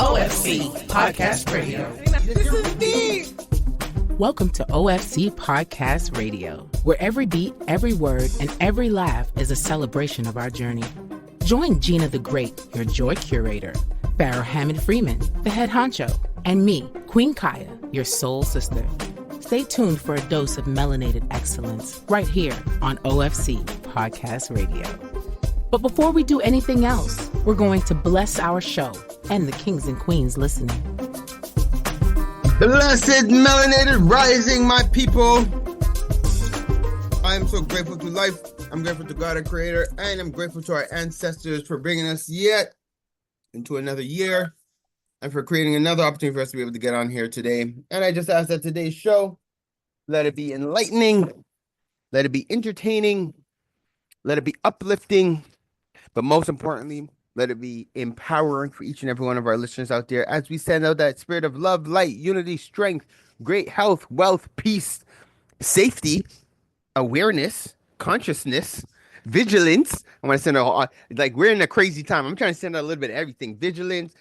OFC Podcast Radio. Welcome to OFC Podcast Radio, where every beat, every word, and every laugh is a celebration of our journey. Join Gina the Great, your joy curator, Farrah Hammond Freeman, the head honcho, and me, Queen Kaya, your soul sister. Stay tuned for a dose of melanated excellence right here on OFC Podcast Radio. But before we do anything else, we're going to bless our show and the kings and queens listening. Blessed melanated rising, my people. I am so grateful to life. I'm grateful to God, our creator, and I'm grateful to our ancestors for bringing us yet into another year and for creating another opportunity for us to be able to get on here today. And I just ask that today's show, let it be enlightening, let it be entertaining, let it be uplifting, but most importantly, let it be empowering for each and every one of our listeners out there as we send out that spirit of love, light, unity, strength, great health, wealth, peace, safety, awareness, consciousness, vigilance. I want to send out, like, we're in a crazy time. I'm trying to send out a little bit of everything. Vigilance,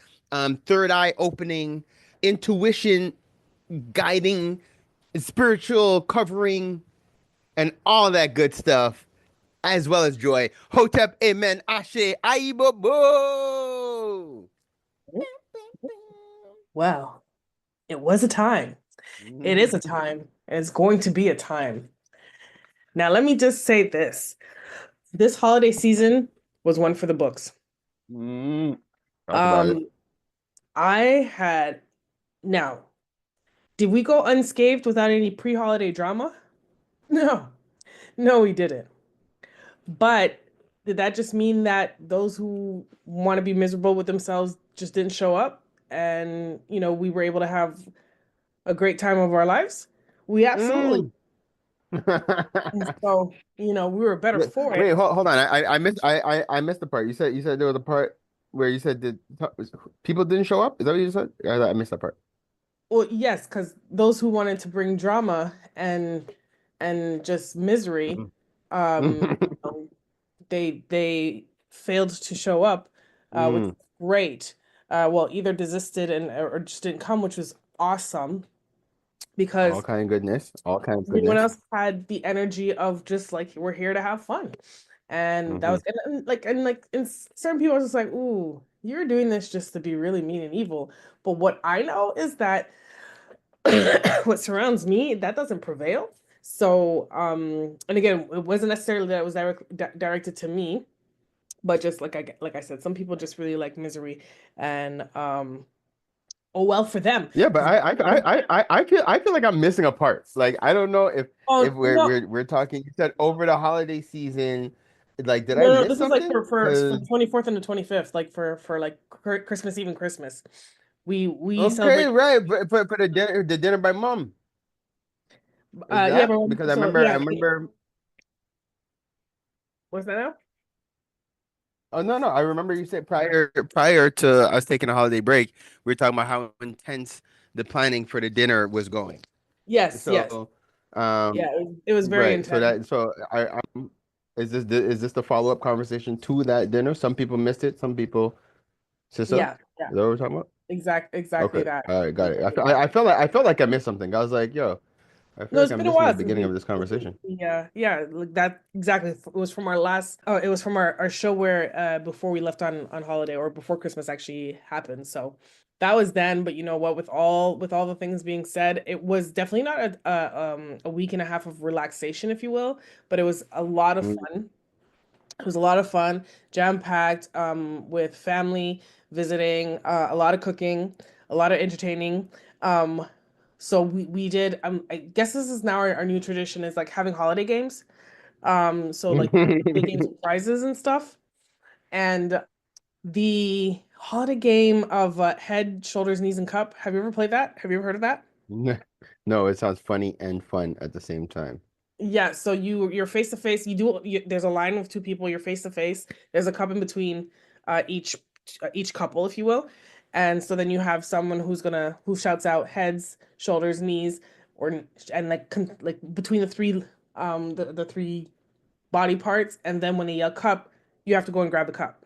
third eye opening, intuition, guiding, spiritual covering, and all that good stuff, as well as joy. Hotep, amen, ashe, aibobo. Well, it was a time. It is a time. It's going to be a time. Now, let me just say this. This holiday season was one for the books. Now, did we go unscathed without any pre-holiday drama? No, we didn't. But did that just mean that those who want to be miserable with themselves just didn't show up? And, we were able to have a great time of our lives? We absolutely. So, we were better for it. Wait, hold on. I missed the part. You said there was a part where you said people didn't show up? Is that what you said? I missed that part. Well, yes, because those who wanted to bring drama and just misery, they failed to show up, which was great. Either desisted or just didn't come, which was awesome. Because all kind of goodness. Everyone else had the energy of just like, we're here to have fun. And that was and certain people are just like, ooh, you're doing this just to be really mean and evil. But what I know is that what surrounds me, that doesn't prevail. So, and again, it wasn't necessarily that it was directed to me, but just like I said, some people just really like misery, and oh well for them. Yeah, but I feel like I'm missing a part. Like, I don't know if we're talking. You said over the holiday season. Like, did I miss this something? Is like for the 24th and the 25th, like for like Christmas Eve and Christmas. We okay, celebrate. Right, but for the dinner by mom. Because I remember. What's that now? Oh no! I remember you said prior to us taking a holiday break, we were talking about how intense the planning for the dinner was going. Yes. Yes. It was very intense. Is this the follow-up conversation to that dinner? Some people missed it. Some people. Yeah. Is that what we're talking about? Exactly okay. That. All right, got it. I felt like I missed something. I was like, yo. I feel like I'm missing the beginning of this conversation. Yeah, like that exactly. It was from our last. Oh, it was from our show where before we left on holiday, or before Christmas actually happened. So that was then. But you know what? With all the things being said, it was definitely not a week and a half of relaxation, if you will. But it was a lot of fun. It was a lot of fun, jam-packed, with family visiting, a lot of cooking, a lot of entertaining. So we did, I guess this is now our new tradition, is like having holiday games. So like big games with prizes and stuff. And the holiday game of head, shoulders, knees, and cup. Have you ever played that? Have you ever heard of that? No, it sounds funny and fun at the same time. Yeah, so you're face to face. There's a line of two people. You're face to face. There's a cup in between each couple, if you will. And so then you have someone who shouts out heads, shoulders, knees, and between the three the three body parts, and then when they yell cup, you have to go and grab the cup.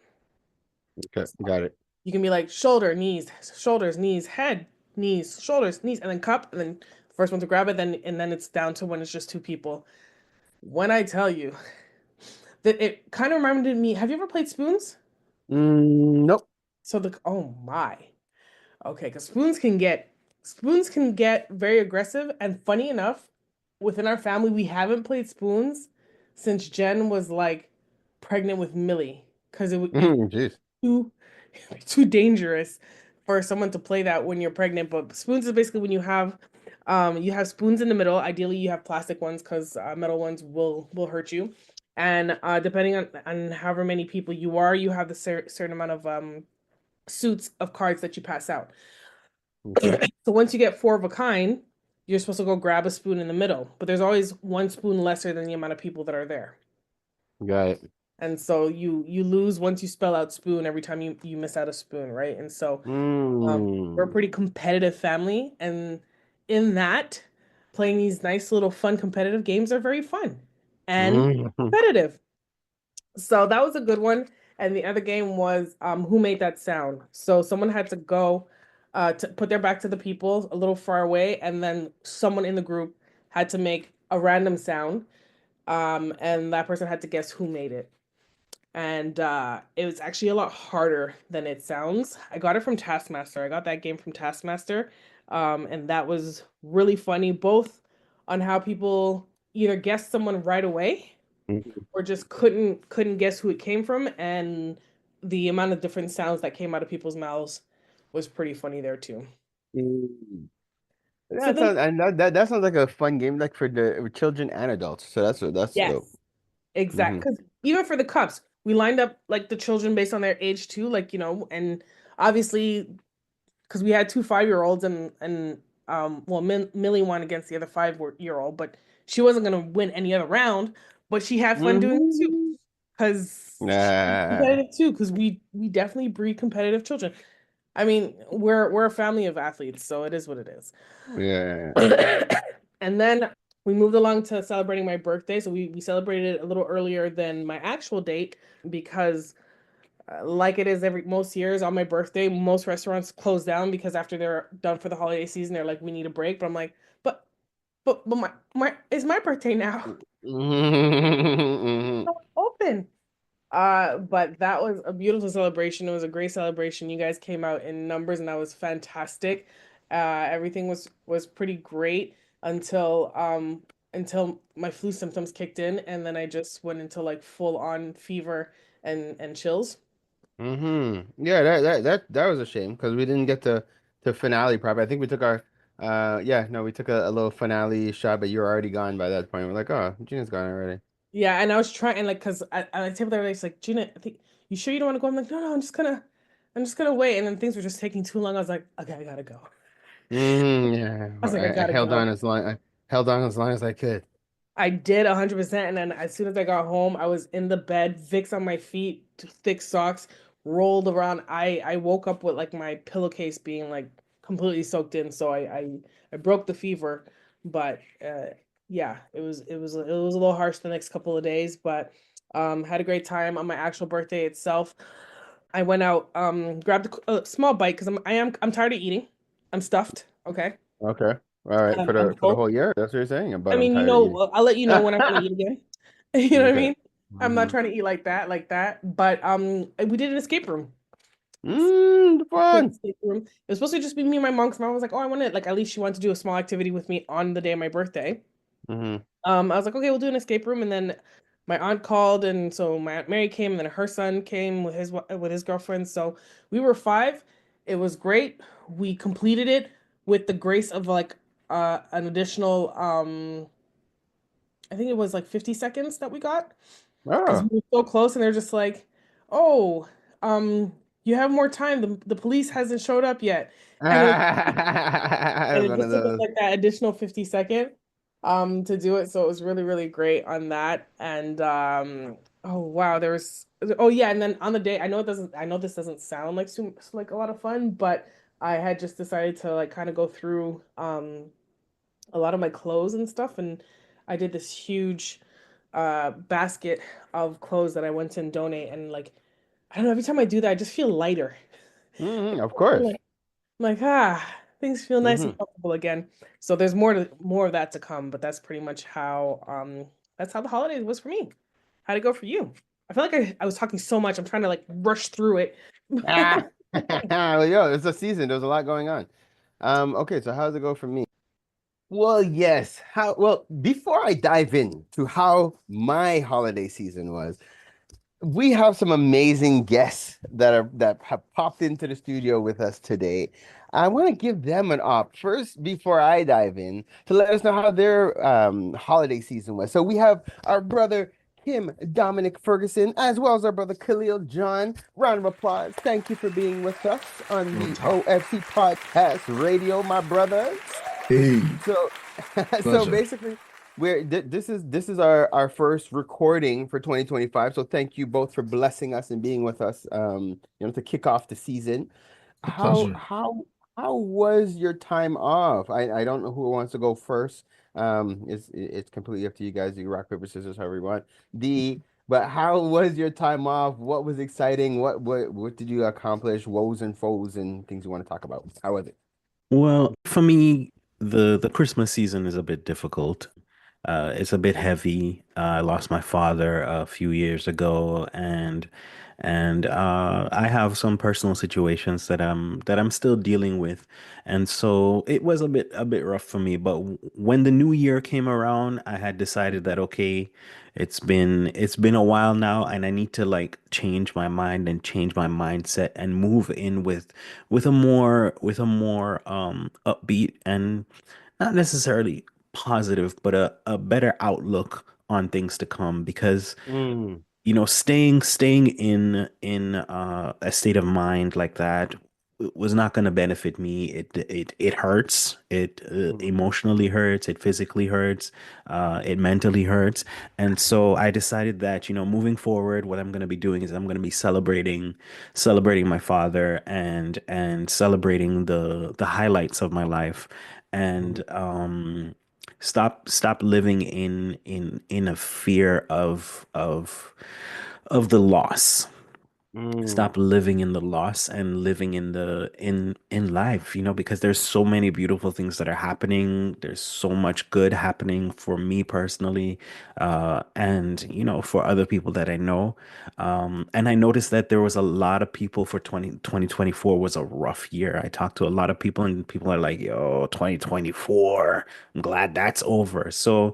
Okay, got it. You can be like shoulder, knees, shoulders, knees, head, knees, shoulders, knees, and then cup, and then the first one to grab it, then it's down to when it's just two people. When I tell you that it kind of reminded me, have you ever played spoons? Nope. So oh my. Okay, because spoons can get very aggressive, and funny enough, within our family, we haven't played spoons since Jen was like pregnant with Millie, because it would be Jeez. too too dangerous for someone to play that when you're pregnant. But spoons is basically when you have spoons in the middle. Ideally, you have plastic ones because metal ones will hurt you. And depending on however many people you are, you have the certain amount of suits of cards that you pass out. Okay. So once you get four of a kind, you're supposed to go grab a spoon in the middle, but there's always one spoon lesser than the amount of people that are there. Got it. And so you lose once you spell out spoon every time you miss out a spoon, right? And so we're a pretty competitive family, and in that, playing these nice little fun competitive games are very fun and competitive. So that was a good one. And the other game was who made that sound? So someone had to go to put their back to the people a little far away, and then someone in the group had to make a random sound, and that person had to guess who made it. And it was actually a lot harder than it sounds. I got it from Taskmaster. I got that game from Taskmaster, and that was really funny, both on how people either guessed someone right away or just couldn't guess who it came from, and the amount of different sounds that came out of people's mouths was pretty funny there too. So That sounds like a fun game, like for the children and adults. So that's yes, dope. exactly. Because even for the cups, we lined up like the children based on their age too, like and obviously because we had two 5-year-olds and well, Millie won against the other 5-year-old, but she wasn't gonna win any other round, but she had fun doing it too, because competitive too, because we definitely breed competitive children. I mean, we're a family of athletes, so it is what it is. Yeah. And then we moved along to celebrating my birthday, so we celebrated it a little earlier than my actual date because like it is most years on my birthday, most restaurants close down because after they're done for the holiday season, they're like, we need a break. But I'm like, but my it's my birthday now. Open. But that was a beautiful celebration. It was a great celebration. You guys came out in numbers, and that was fantastic. Everything was pretty great until my flu symptoms kicked in, and then I just went into like full on fever and chills. Yeah, that was a shame because we didn't get to finale prep. I think we took our we took a little finale shot, but you were already gone by that point. We're like, oh, Gina's gone already. Yeah, and I was trying, and like, cause I table there, it's like, Gina, I think you sure you don't want to go? I'm like, no, I'm just gonna wait. And then things were just taking too long. I was like, okay, I gotta go. Yeah, I was like, I I gotta held go. on I held on as long as I could. I did 100%, and then as soon as I got home, I was in the bed, Vicks on my feet, thick socks, rolled around. I woke up with like my pillowcase being like completely soaked in, so I broke the fever, but yeah, it was a little harsh the next couple of days, but had a great time on my actual birthday itself. I went out, grabbed a small bite because I'm tired of eating. I'm stuffed. Okay, Okay. All right. I'm For the full. whole year. That's what you're saying. I But I'm mean, tired of eating. I'll let you know when I'm gonna eat again. You know what I Okay. mean? I'm not trying to eat like that. But we did an escape room. Fun. Escape room. It was supposed to just be me and my mom. 'Cause my mom was like, "Oh, I want to like at least she wanted to do a small activity with me on the day of my birthday." Mm-hmm. I was like, "Okay, we'll do an escape room." And then my aunt called, and so my aunt Mary came, and then her son came with his girlfriend. So we were five. It was great. We completed it with the grace of like an additional I think it was like 50 seconds that we got because Oh. we were so close, and they're just like, "Oh, you have more time. The police hasn't showed up yet," and it One of just took us those. like that additional 50 second to do it. So it was really really great on that. And oh wow, oh yeah, and then on the day, I know this doesn't sound like like a lot of fun, but I had just decided to like kind of go through a lot of my clothes and stuff, and I did this huge basket of clothes that I went to and donate, and like I don't know, every time I do that I just feel lighter. Of course. Like, things feel nice and comfortable again. So there's more of that to come, but that's pretty much how that's how the holidays was for me. How'd it go for you? I feel like I was talking so much. I'm trying to like rush through it. Ah, well, yo, it's a season. There's a lot going on. Okay, so how's it go for me? Well, yes. Before I dive in to how my holiday season was, we have some amazing guests that have popped into the studio with us today. I want to give them an op first before I dive in to let us know how their holiday season was. So we have our brother Kim Dominic Ferguson, as well as our brother Kaleel John. Round of applause. Thank you for being with us on the OFC Podcast Radio, my brothers. Hey, So, so pleasure. basically, this is our first recording for 2025. So thank you both for blessing us and being with us. To kick off the season. A How pleasure. how how was your time off? I don't know who wants to go first. It's completely up to you guys. You rock paper scissors, however you want. But how was your time off? What was exciting? What did you accomplish? Woes and foes and things you want to talk about. How was it? Well, for me, the Christmas season is a bit difficult. It's a bit heavy. I lost my father a few years ago, and I have some personal situations that I'm still dealing with, and so it was a bit rough for me. But when the new year came around, I had decided that okay, it's been a while now, and I need to like change my mind and change my mindset and move in with a more upbeat and not necessarily positive, but a better outlook on things to come because Mm, staying in a state of mind like that was not going to benefit me. It hurts. It mhm, emotionally hurts. It physically hurts. It mentally hurts. And so I decided that moving forward, what I'm going to be doing is I'm going to be celebrating my father and celebrating the highlights of my life mhm, and stop living in a fear of the loss. mm, Stop living in the loss and living in life, because there's so many beautiful things that are happening. There's so much good happening for me personally, and for other people that I know. And I noticed that there was a lot of people for 2024 was a rough year. I talked to a lot of people, and people are like, yo, 2024, I'm glad that's over. So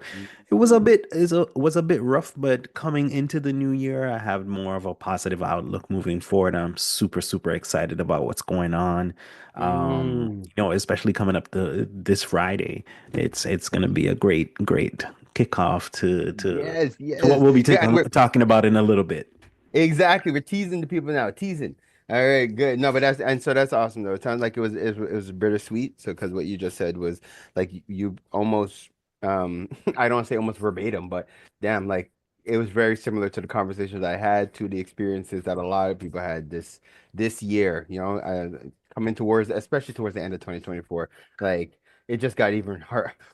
it was a bit rough, but coming into the new year, I have more of a positive outlook moving forward. I'm super, super excited about what's going on. mm. Especially coming up this Friday. It's gonna be a great, great kickoff Yes, to what yes. we'll be Yeah, talking about in a little bit. exactly. We're teasing the people now. Teasing. All right, good. No, but that's awesome though. It sounds like it was bittersweet. So because what you just said was like you almost I don't want to say almost verbatim, but damn, like it was very similar to the conversations I had, to the experiences that a lot of people had this year. Coming towards, especially towards the end of 2024, like it just got even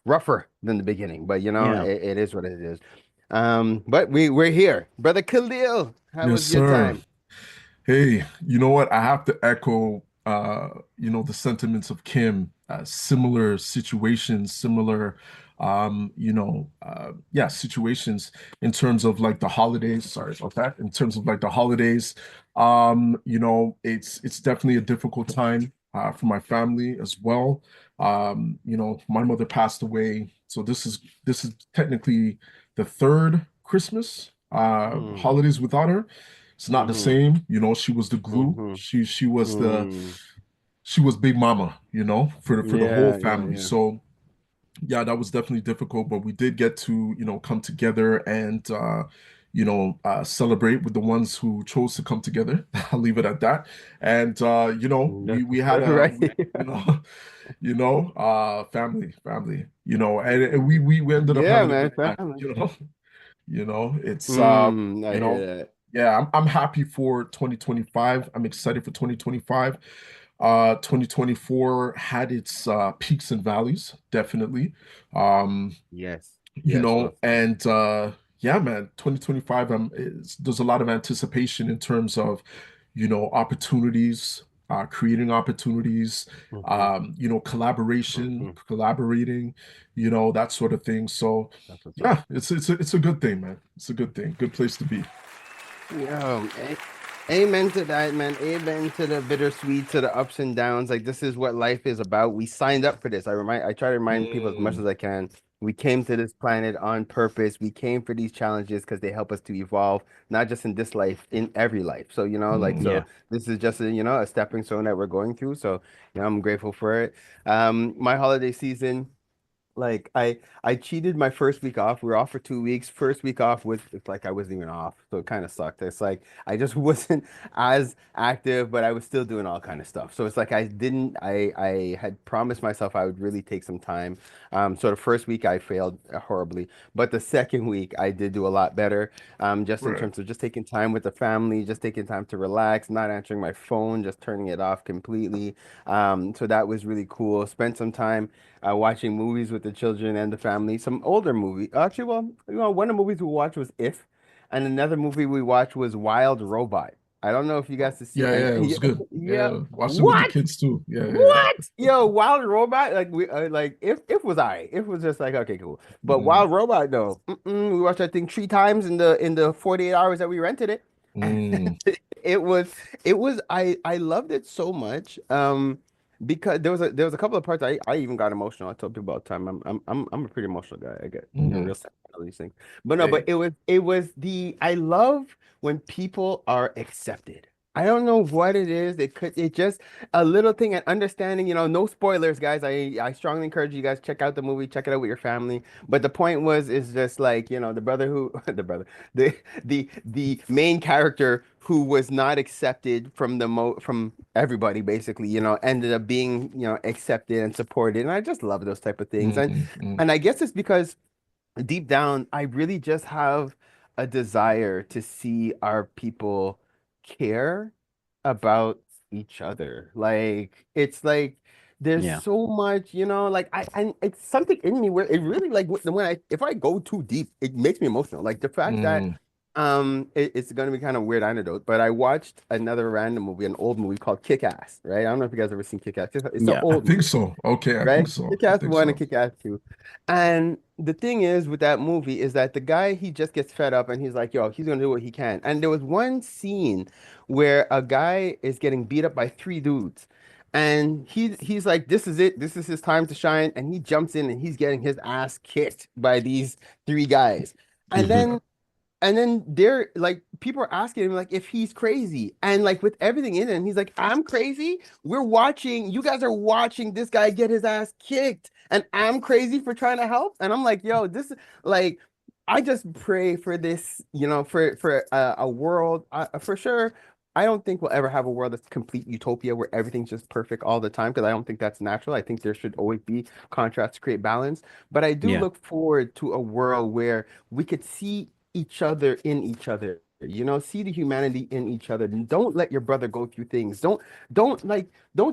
rougher than the beginning. But Yeah. it is what it is. But we're here, brother Khalil. How Yes, was your sir. time? Hey, you know what? I have to echo, the sentiments of Kim. Similar situations, similar, yeah, situations in terms of like the holidays. Sorry about that. In terms of like the holidays, it's definitely a difficult time for my family as well. My mother passed away, so this is technically the third Christmas Mm, holidays without her. It's not the mm-hmm, same. She was the glue. mm-hmm, She was Big Mama, for the whole yeah, yeah, family. yeah. So yeah, that was definitely difficult, but we did get to, come together and celebrate with the ones who chose to come together. I'll leave it at that. And we had Right. family, and we ended up Yeah, having a man, good time, family. it's I you hear know that. yeah, I'm happy for 2025. I'm excited for 2025. 2024 had its peaks and valleys, definitely. Um, Yes, yes, well said. and yeah, man, 2025, there's a lot of anticipation in terms of, opportunities, creating opportunities, collaboration, collaborating, that sort of thing. So yeah, it's a good thing, man. It's a good thing. Good place to be. Yo, amen to that, man. Amen to the bittersweet, to the ups and downs. Like, this is what life is about. We signed up for this. I try to remind people as much as I can. We came to this planet on purpose. We came for these challenges because they help us to evolve, not just in this life, in every life. So, this is just a stepping stone that we're going through. So, I'm grateful for it. My holiday season, like I cheated my first week off. We were off for 2 weeks. First week off it's like I wasn't even off, so it kind of sucked. It's like I just wasn't as active, but I was still doing all kind of stuff. So it's like I had promised myself I would really take some time. So the first week I failed horribly, but the second week I did do a lot better. Just in terms of just taking time with the family, just taking time to relax, not answering my phone, just turning it off completely. So that was really cool. Spent some time watching movies with the children and the family. Some older movie. Actually, one of the movies we watched was If, and another movie we watched was Wild Robot. I don't know if you guys see it. Yeah, it was good. Yeah, watched it with the kids too. Yeah. What? Yo, Wild Robot, like we If was alright. If was just like, okay, cool. But Wild Robot though, we watched that thing 3 times in the 48 hours that we rented it. It was I loved it so much. Because there was a couple of parts I even got emotional. I told people all the time I'm a pretty emotional guy. I get real sad about these things. But no, but it was I love when people are accepted. I don't know what it is. It just a little thing and understanding, no spoilers, guys. I strongly encourage you guys, check out the movie, check it out with your family. But the point is just like, the main character who was not accepted from everybody, basically, ended up being, accepted and supported. And I just love those type of things. And I guess it's because deep down, I really just have a desire to see our people care about each other. Like, it's like there's so much, like it's something in me where it really, like, if I go too deep, it makes me emotional. Like the fact that it's going to be kind of weird anecdote, but I watched another random movie, an old movie called Kick-Ass, right? I don't know if you guys ever seen Kick-Ass. It's an old I think so. Okay, I think so. Kick-Ass 1 and Kick-Ass 2. And the thing is with that movie is that the guy, he just gets fed up and he's like, yo, he's going to do what he can. And there was one scene where a guy is getting beat up by 3 dudes. And he's like, this is it. This is his time to shine. And he jumps in and he's getting his ass kicked by these 3 guys. And then they're like, people are asking him like if he's crazy, and like with everything in it, and he's like, I'm crazy. You guys are watching this guy get his ass kicked, and I'm crazy for trying to help. And I'm like, yo, this is like, I just pray for this, for a world, for sure. I don't think we'll ever have a world that's complete utopia where everything's just perfect all the time, because I don't think that's natural. I think there should always be contrast to create balance. But I do look forward to a world where we could see each other in each other, see the humanity in each other. Don't let your brother go through things. Don't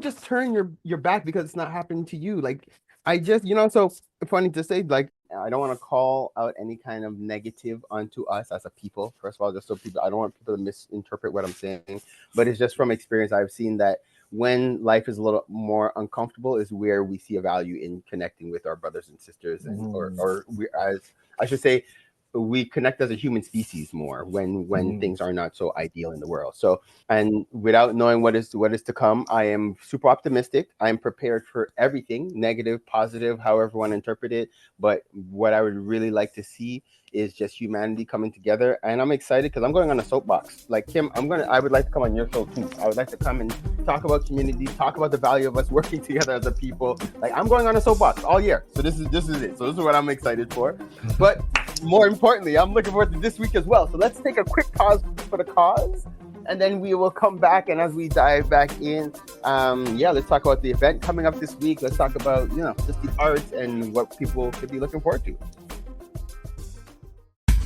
just turn your back because it's not happening to you. Like, I just, so funny to say, like, I don't want to call out any kind of negative onto us as a people. First of all, just so people, I don't want people to misinterpret what I'm saying, but it's just from experience. I've seen that when life is a little more uncomfortable is where we see a value in connecting with our brothers and sisters, and or we, as I should say, we connect as a human species more when things are not so ideal in the world. So, and without knowing what is to come, I am super optimistic. I'm prepared for everything, negative, positive, however you want to interpret it. But what I would really like to see is just humanity coming together. And I'm excited because I'm going on a soapbox. Like Kim, I would like to come on your show too. I would like to come and talk about community, talk about the value of us working together as a people. Like, I'm going on a soapbox all year. So this is it. So this is what I'm excited for. But more importantly, I'm looking forward to this week as well. So let's take a quick pause for the cause, and then we will come back. And as we dive back in, let's talk about the event coming up this week. Let's talk about, just the arts and what people could be looking forward to.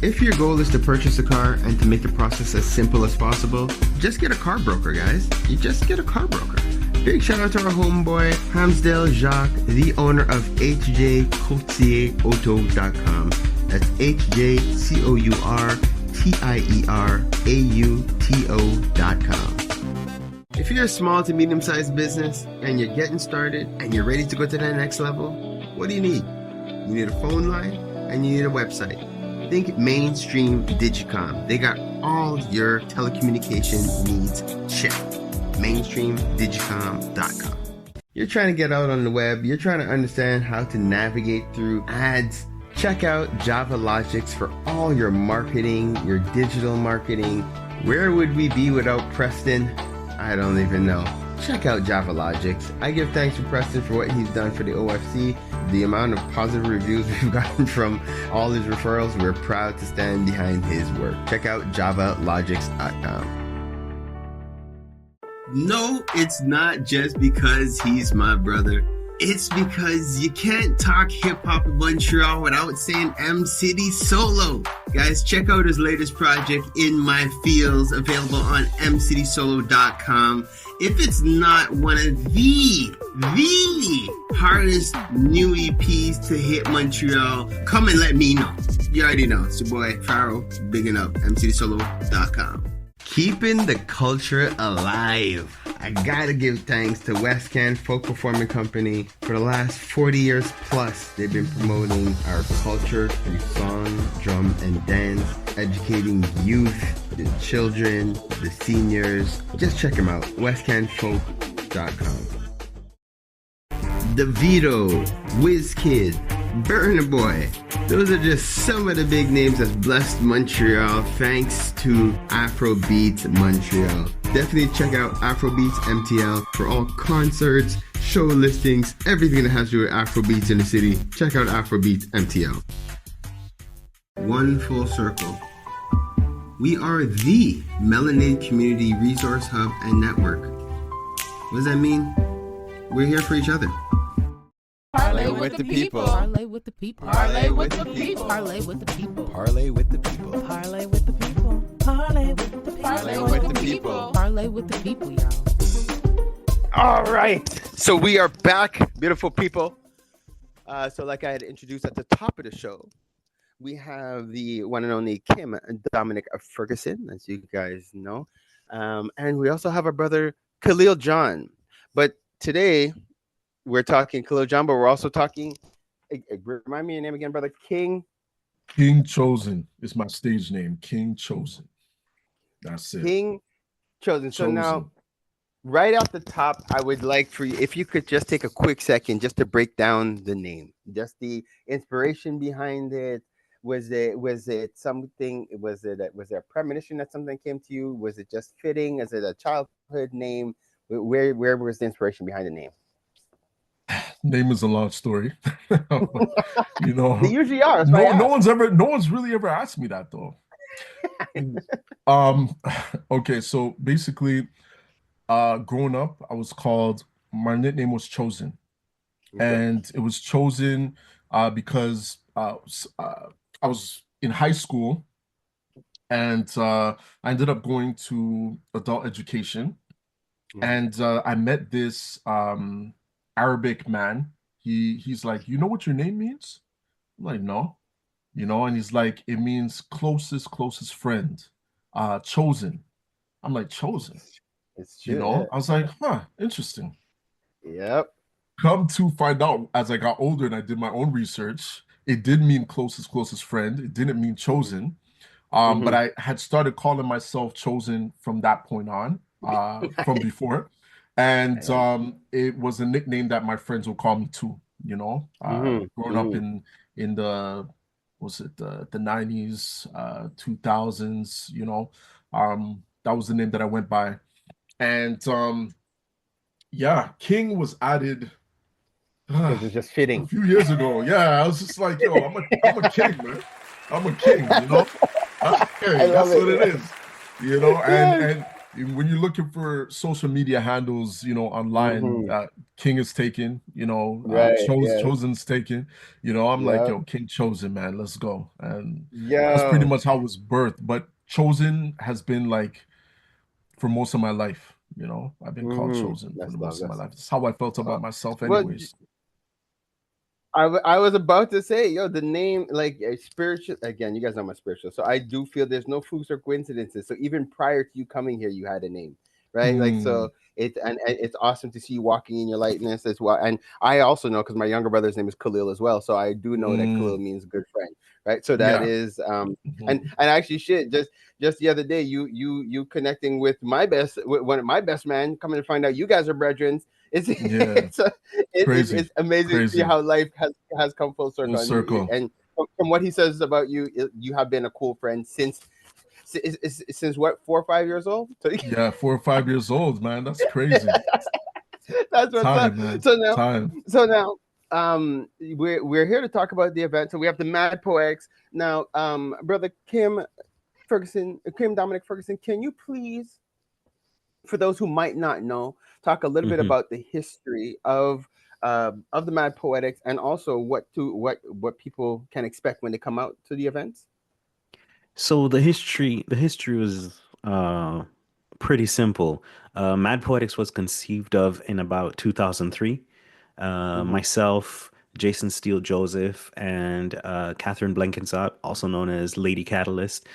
If your goal is to purchase a car and to make the process as simple as possible, just get a car broker, guys. You just get a car broker. Big shout out to our homeboy, Hamsdale Jacques, the owner of hjcourtierauto.com. That's hjcourtierauto.com. If you're a small to medium-sized business and you're getting started and you're ready to go to that next level, what do you need? You need a phone line and you need a website. Think Mainstream Digicom. They got all your telecommunication needs checked. MainstreamDigicom.com. You're trying to get out on the web. You're trying to understand how to navigate through ads. Check out Java Logics for all your marketing, your digital marketing. Where would we be without Preston? I don't even know. Check out Java Logics. I give thanks to Preston for what he's done for the OFC. The amount of positive reviews we've gotten from all his referrals, we're proud to stand behind his work. Check out javalogics.com. No, it's not just because he's my brother. It's because you can't talk hip-hop in Montreal without saying M City Solo. Guys, check out his latest project, In My Fields, available on mcitysolo.com. If it's not one of the hardest new EPs to hit Montreal, come and let me know. You already know. It's your boy, Pharaoh, bigging up, mcitysolo.com. Keeping the culture alive. I gotta give thanks to West Can Folk Performing Company. For the last 40 years plus, they've been promoting our culture through song, drum, and dance, educating youth, the children, the seniors. Just check them out, westcanfolk.com. DeVito, WizKid, Burna Boy. Those are just some of the big names that's blessed Montreal thanks to Afrobeats Montreal. Definitely check out Afrobeats MTL for all concerts, show listings, everything that has to do with Afrobeats in the city. Check out Afrobeats MTL. One full circle. We are the Melanated Community Resource Hub and Network. What does that mean? We're here for each other. Parlay with the people. Parlay with the people. Parlay with the people. Parlay with the people. Parlay with the people. Parlay with the people. Parlay with the people. Parlay with the people. Parlay with the people, y'all. All right. So we are back, beautiful people. So like I had introduced at the top of the show, we have the one and only Kim Dominic Ferguson, as you guys know. And we also have our brother, Kaleel John. But today, we're talking Kaleel John, but we're also talking, remind me your name again, brother. King Chosen is my stage name. King Chosen. That's it. King Chosen. So now, right off the top, I would like for you, if you could just take a quick second just to break down the name, just the inspiration behind it. Was it something? Was there a premonition that something came to you? Was it just fitting? Is it a childhood name? Where was the inspiration behind the name? Name is a long story. You know, they usually are. No one's really ever asked me that though. Okay, so basically, growing up, my nickname was Chosen, and it was chosen because I was in high school, and I ended up going to adult education, and I met this Arabic man. He's like, you know what your name means? I'm like, no. You know, and he's like, it means closest friend, chosen. I'm like, chosen. It's true, you know, yeah. I was like, interesting. Yep. Come to find out, as I got older and I did my own research, it did mean closest friend. It didn't mean chosen. But I had started calling myself Chosen from that point on, from before. And it was a nickname that my friends would call me too, you know, growing up in the, the 90s, 2000s, you know, that was the name that I went by. And King was added. It was just fitting. A few years ago. Yeah, I was just like, yo, I'm a king, man. I'm a king, you know? That's what it is. You know, and when you're looking for social media handles, you know, online, King is taken, you know, Chosen's taken, you know, I'm like, yo, King Chosen, man, let's go. And that's pretty much how it was birthed. But Chosen has been like for most of my life, you know, I've been called Chosen for most of my life. That's how I felt about myself anyways. I was about to say, yo, the name, like spiritual, again, you guys know my spiritual. So I do feel there's no flukes or coincidences. So even prior to you coming here, you had a name, right? Like, so and it's awesome to see you walking in your lightness as well. And I also know, because my younger brother's name is Kaleel as well, so I do know that Kaleel means good friend, right? So that Yeah. is and actually shit, just the other day, you connecting with one of my best man, coming to find out you guys are brethren. It's Yeah. Crazy. it's amazing to see Crazy. how life has come full circle. Full circle. And from what he says about you, you have been a cool friend since what, 4 or 5 years old? Yeah, 4 or 5 years old, man. That's crazy. That's what's up. Time, man. So now, Time. we're here to talk about the event. So we have the Mad Poetics now. Brother Kim Dominic Ferguson, can you please, for those who might not know, talk a little bit about the history of the Mad Poetics, and also what people can expect when they come out to the events? So the history was pretty simple. Mad Poetics was conceived of in about 2003. Myself, Jason Steele Joseph, and Catherine Blenkinsop, also known as Lady Catalyst,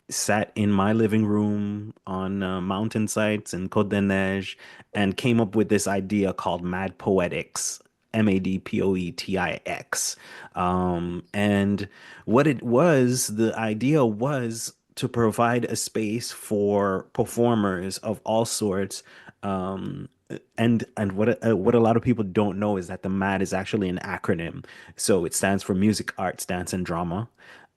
sat in my living room on mountain sites in Côte des Neiges and came up with this idea called Mad Poetics. MADPOETIX. And what it was, the idea was to provide a space for performers of all sorts. And what a lot of people don't know is that the MAD is actually an acronym. So it stands for music, arts, dance, and drama.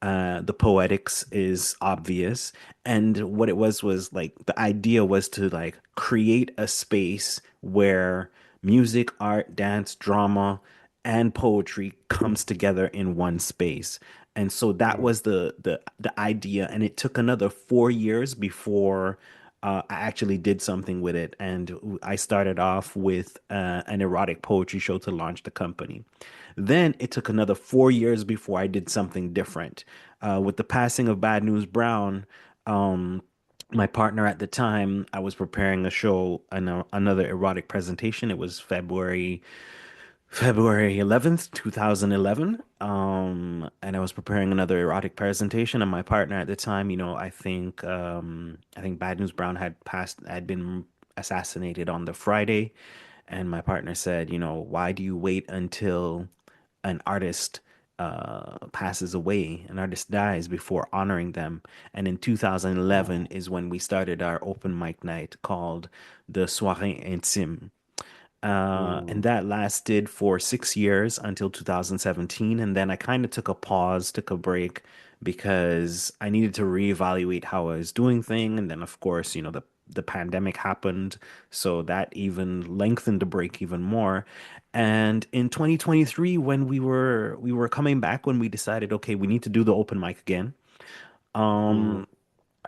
The poetics is obvious. And what it was like, the idea was to like create a space where music, art, dance, drama, and poetry comes together in one space. And so that was the idea. And it took another 4 years before I actually did something with it. And I started off with an erotic poetry show to launch the company. Then it took another 4 years before I did something different. With the passing of Bad News Brown, my partner at the time, I was preparing a show, another erotic presentation. It was February 11th, 2011. And I was preparing another erotic presentation, and my partner at the time, I think Bad News Brown had been assassinated on the Friday. And my partner said, why do you wait until an artist passes away, an artist dies, before honoring them? And in 2011 is when we started our open mic night called the Soirée Intime. And that lasted for 6 years until 2017. And then I kind of took a break, because I needed to reevaluate how I was doing things. And then, of course, the pandemic happened. So that even lengthened the break even more. And in 2023, when we were coming back, when we decided, okay, we need to do the open mic again.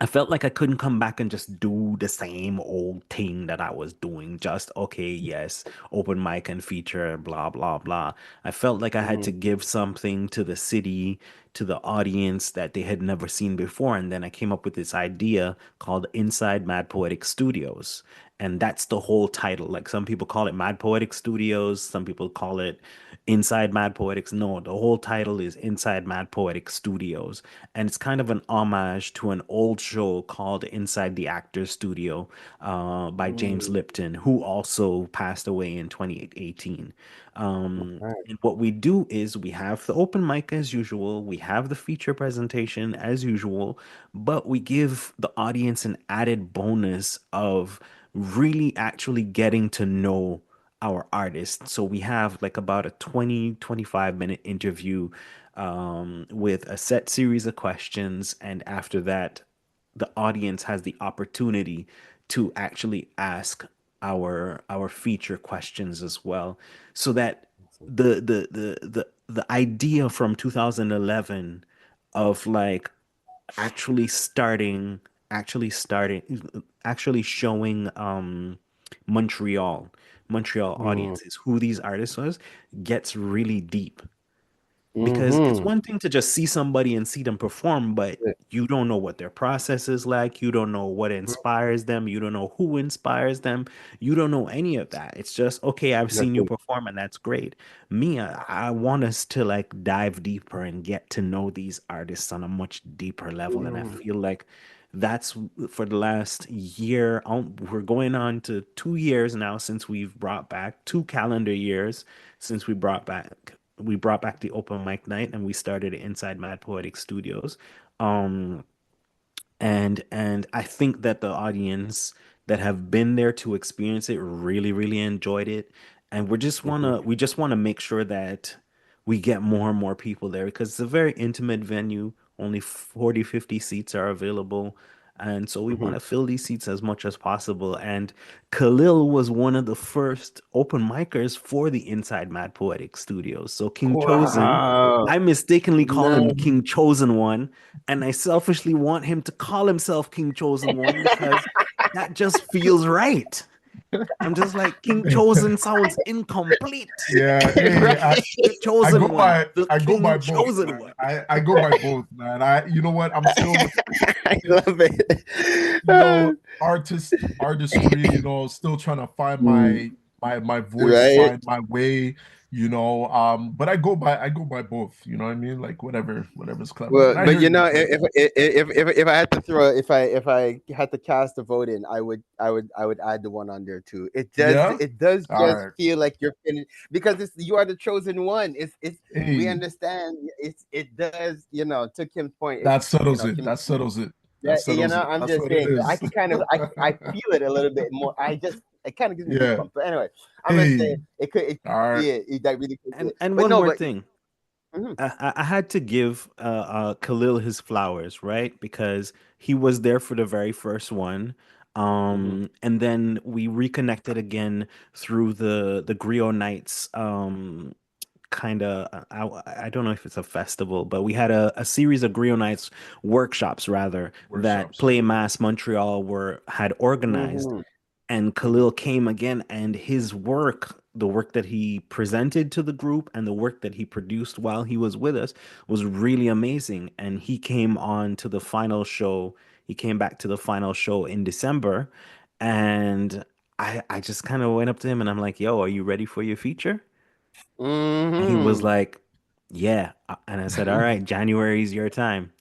I felt like I couldn't come back and just do the same old thing that I was doing. Just, okay, yes, open mic and feature, blah, blah, blah. I felt like I had to give something to the city, to the audience that they had never seen before. And then I came up with this idea called Inside Mad Poetic Studios. And that's the whole title. Like, some people call it Mad Poetic Studios, some people call it Inside Mad Poetics. No, the whole title is Inside Mad Poetic Studios. And it's kind of an homage to an old show called Inside the Actors Studio by James Lipton, who also passed away in 2018. And what we do is we have the open mic as usual, we have the feature presentation as usual, but we give the audience an added bonus of really actually getting to know our artists. So we have like about a 25-minute interview with a set series of questions. And after that, the audience has the opportunity to actually ask our feature questions as well. So that the idea from 2011 of like actually starting actually showing Montreal audiences who these artists was, gets really deep. Because it's one thing to just see somebody and see them perform, but you don't know what their process is like. You don't know what inspires them. You don't know who inspires them. You don't know any of that. It's just, okay, I've seen you perform and that's great. Me, I want us to like dive deeper and get to know these artists on a much deeper level. And I feel like that's for the last year. We're going on to 2 years now since we've brought back 2 calendar years since we brought back the open mic night and we started it inside Mad Poetic Studios. Um, and I think that the audience that have been there to experience it really really enjoyed it, and we just want to make sure that we get more and more people there because it's a very intimate venue. Only 40, 50 seats are available, and so we want to fill these seats as much as possible. And Khalil was one of the first open micers for the Inside Mad Poetic Studios. So King Chosen, Wow. I mistakenly call him No. King Chosen One, and I selfishly want him to call himself King Chosen One because that just feels right. I'm just like, King Chosen sounds incomplete. Yeah, hey, Right. The I chosen go one, by the I go king by both, chosen man. one. I go by both, man. You know what? I'm still, I love it. artistry, still trying to find Mm, my voice, right. find my way, but I go by both, you know what I mean? Like whatever's clever. Well, And I but hear you you, know, man. if I had to if I had to cast a vote in, I would add the one on there too. Yeah? It does All just right. feel like you're finished because you are the chosen one. It's we Hey, understand. It does, to Kim's point. that settles it. Kim, That settles it. yeah, That settles it. I'm That's just what it saying. So I is. can kind of I feel it a little bit more. It kind of gives me Yeah. goosebumps. But anyway, I'm gonna say Hey. it All could right. be it. That really could be And it. and But one no, more but thing. mhm. I had to give Khalil his flowers, right? Because he was there for the very first one. Mhm. And then we reconnected again through the Griot Nights kind of I don't know if it's a festival, but we had a series of Griot Nights workshops rather that Workshops. Play Mass Montreal were had organized, Mhm. and Mhm. Khalil came again, and his work, the work that he presented to the group and the work that he produced while he was with us was really amazing. And he came on to the final show. He came back to the final show in December, and I just kind of went up to him and I'm like, "Yo, are you ready for your feature?" And he was Mhm. like, "Yeah." And I said, "All right, January's your time."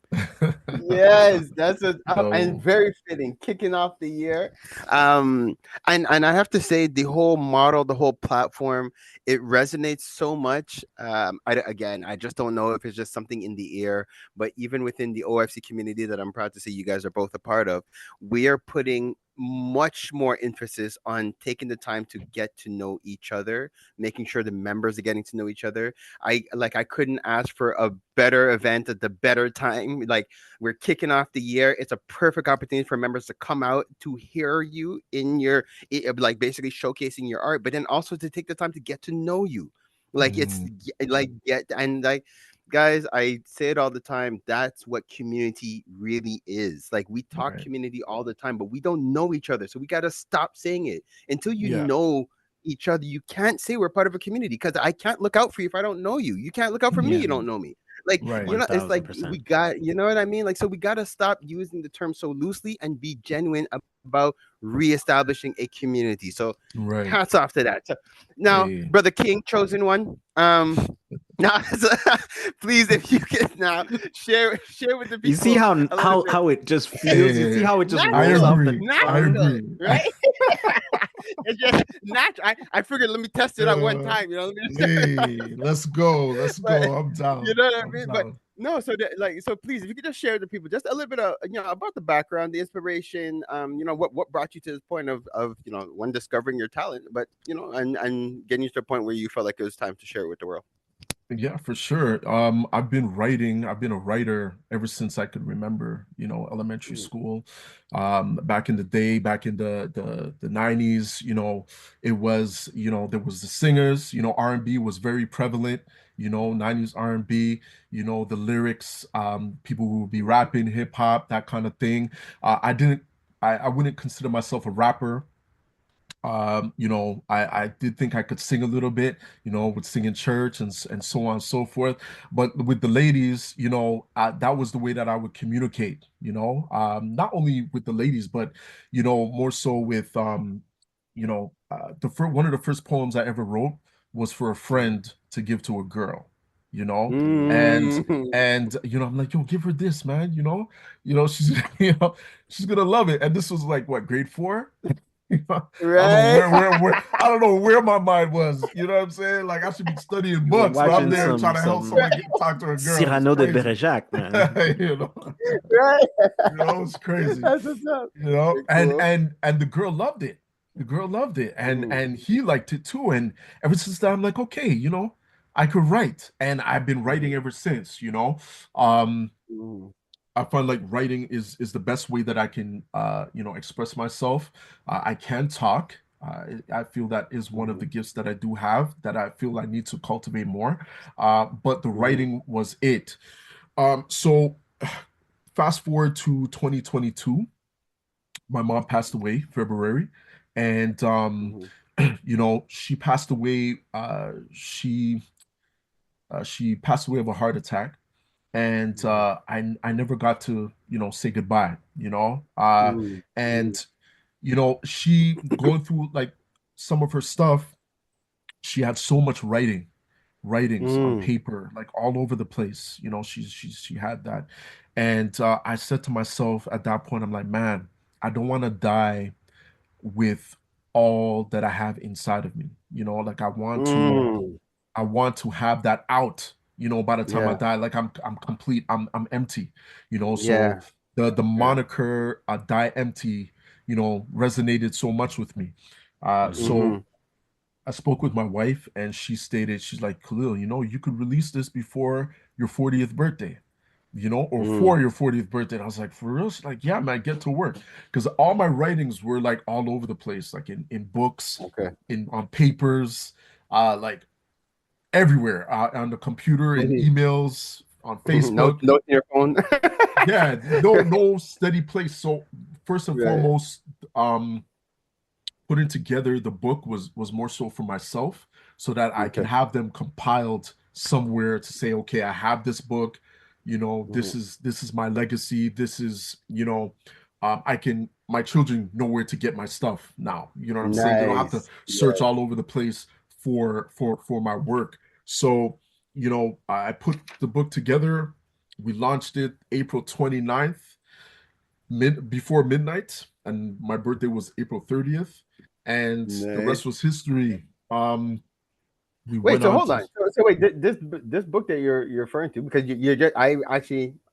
Yes, that's and So very fitting, kicking off the year. And I have to say, the whole model, the whole platform, it resonates so much. Again, I just don't know if it's just something in the air, but even within the OFC community that I'm proud to say you guys are both a part of, we are putting much more emphasis on taking the time to get to know each other, making sure the members are getting to know each other. I couldn't ask for a better event at the better time. Like, we're kicking off the year. It's a perfect opportunity for members to come out to hear you in like basically showcasing your art, but then also to take the time to get to know you. Like, it's mm, like get and like, guys, I say it all the time. That's what community really is. Like, we talk right. community all the time, but we don't know each other. So we got to stop saying it until you Yeah. know each other. You can't say we're part of a community because I can't look out for you if I don't know you. You can't look out for me. Yeah, You don't know me. Like, Right. it's like we 1000%. got, you know what I mean? Like, so we got to stop using the term so loosely and be genuine about reestablishing a community. So Right. hats off to that. So now, Hey. Brother King, chosen one. Now, please, if you can now share with the You see people how a little bit. it just feels. You see Hey. how it just I rolls Natural, off the agree. I tongue. natural, agree. right? It's just natural. I figured let me test it at one Uh, time, let me hey, let's go. Let's but go. I'm you down. know what I I'm mean? But down. no, so so please, if you could just share with the people just a little bit of about the background, the inspiration, what brought you to this point of one, discovering your talent, but and getting you to a point where you felt like it was time to share it with the world. Yeah, for sure. I've been writing. I've been a writer ever since I could remember, elementary Mm, school. Back in the day, back in the 90s, it was, there was the singers, R&B was very prevalent, 90s R&B, the lyrics, people who would be rapping hip hop, that kind of thing. I wouldn't consider myself a rapper. I did think I could sing a little bit, would sing in church and so on and so forth. But with the ladies, that was the way that I would communicate, not only with the ladies, but, more so with, one of the first poems I ever wrote was for a mhm, friend to give to a girl. you know, and Mm. I'm like, yo, give her this, man, she's she's gonna love it. And this was like what, grade 4? I don't know Right? I don't know where my mind was. You know what I'm saying? Like I should be studying You were books, but I'm watching there trying to help some someone talk to a girl. It's Cyrano de crazy. Bergerac, man. you know, Right? it's crazy. That's what's up. Very And cool. and the girl loved it. The girl loved it, and Mm. he liked it too. And ever since that, I'm like, okay, I could write, and I've been writing ever since. Um, Mm. I find like writing is the best way that I can express myself. I can talk. I feel that is one of the gifts that I do have that I feel I need to cultivate more. But the writing was it. So fast forward to 2022, my mom passed away February, and she passed away. She passed away of a heart attack, and I never got to say goodbye. Mm. And she going through like some of her stuff. She had so much writings on Mm. paper, like all over the place. She had that, and I said to myself at that point, I'm like, man, I don't want to die with all that I have inside of me. Like Mm. I want to have that out, by the time I Yeah. die, like I'm complete, I'm empty, so Yeah. the Yeah. moniker die empty, resonated so much with me. So Mm-hmm. I spoke with my wife and she stated, she's like, Kaleel, you could release this before your 40th birthday, or Mm. for your 40th birthday. And I was like, for real? She's like, yeah, man, get to work. Because all my writings were like all over the place, like in books, Okay. on papers, like everywhere, on the computer, in Mhm. emails, on Note Facebook. in your phone. Yeah, no steady place. So first and Right. foremost, putting together the book was more so for myself, so that I can Okay. have them compiled somewhere to say, okay, I have this book, Mhm. this is my legacy. This is, my children know where to get my stuff now. You know what I'm saying? They don't have to Nice. search Yeah. all over the place for my work. So, I put the book together. We launched it April 29th, before midnight, and my birthday was April 30th, and the Nice. rest was history. We Wait, went so on hold to on. So wait, this book that you're referring to, because you're just, I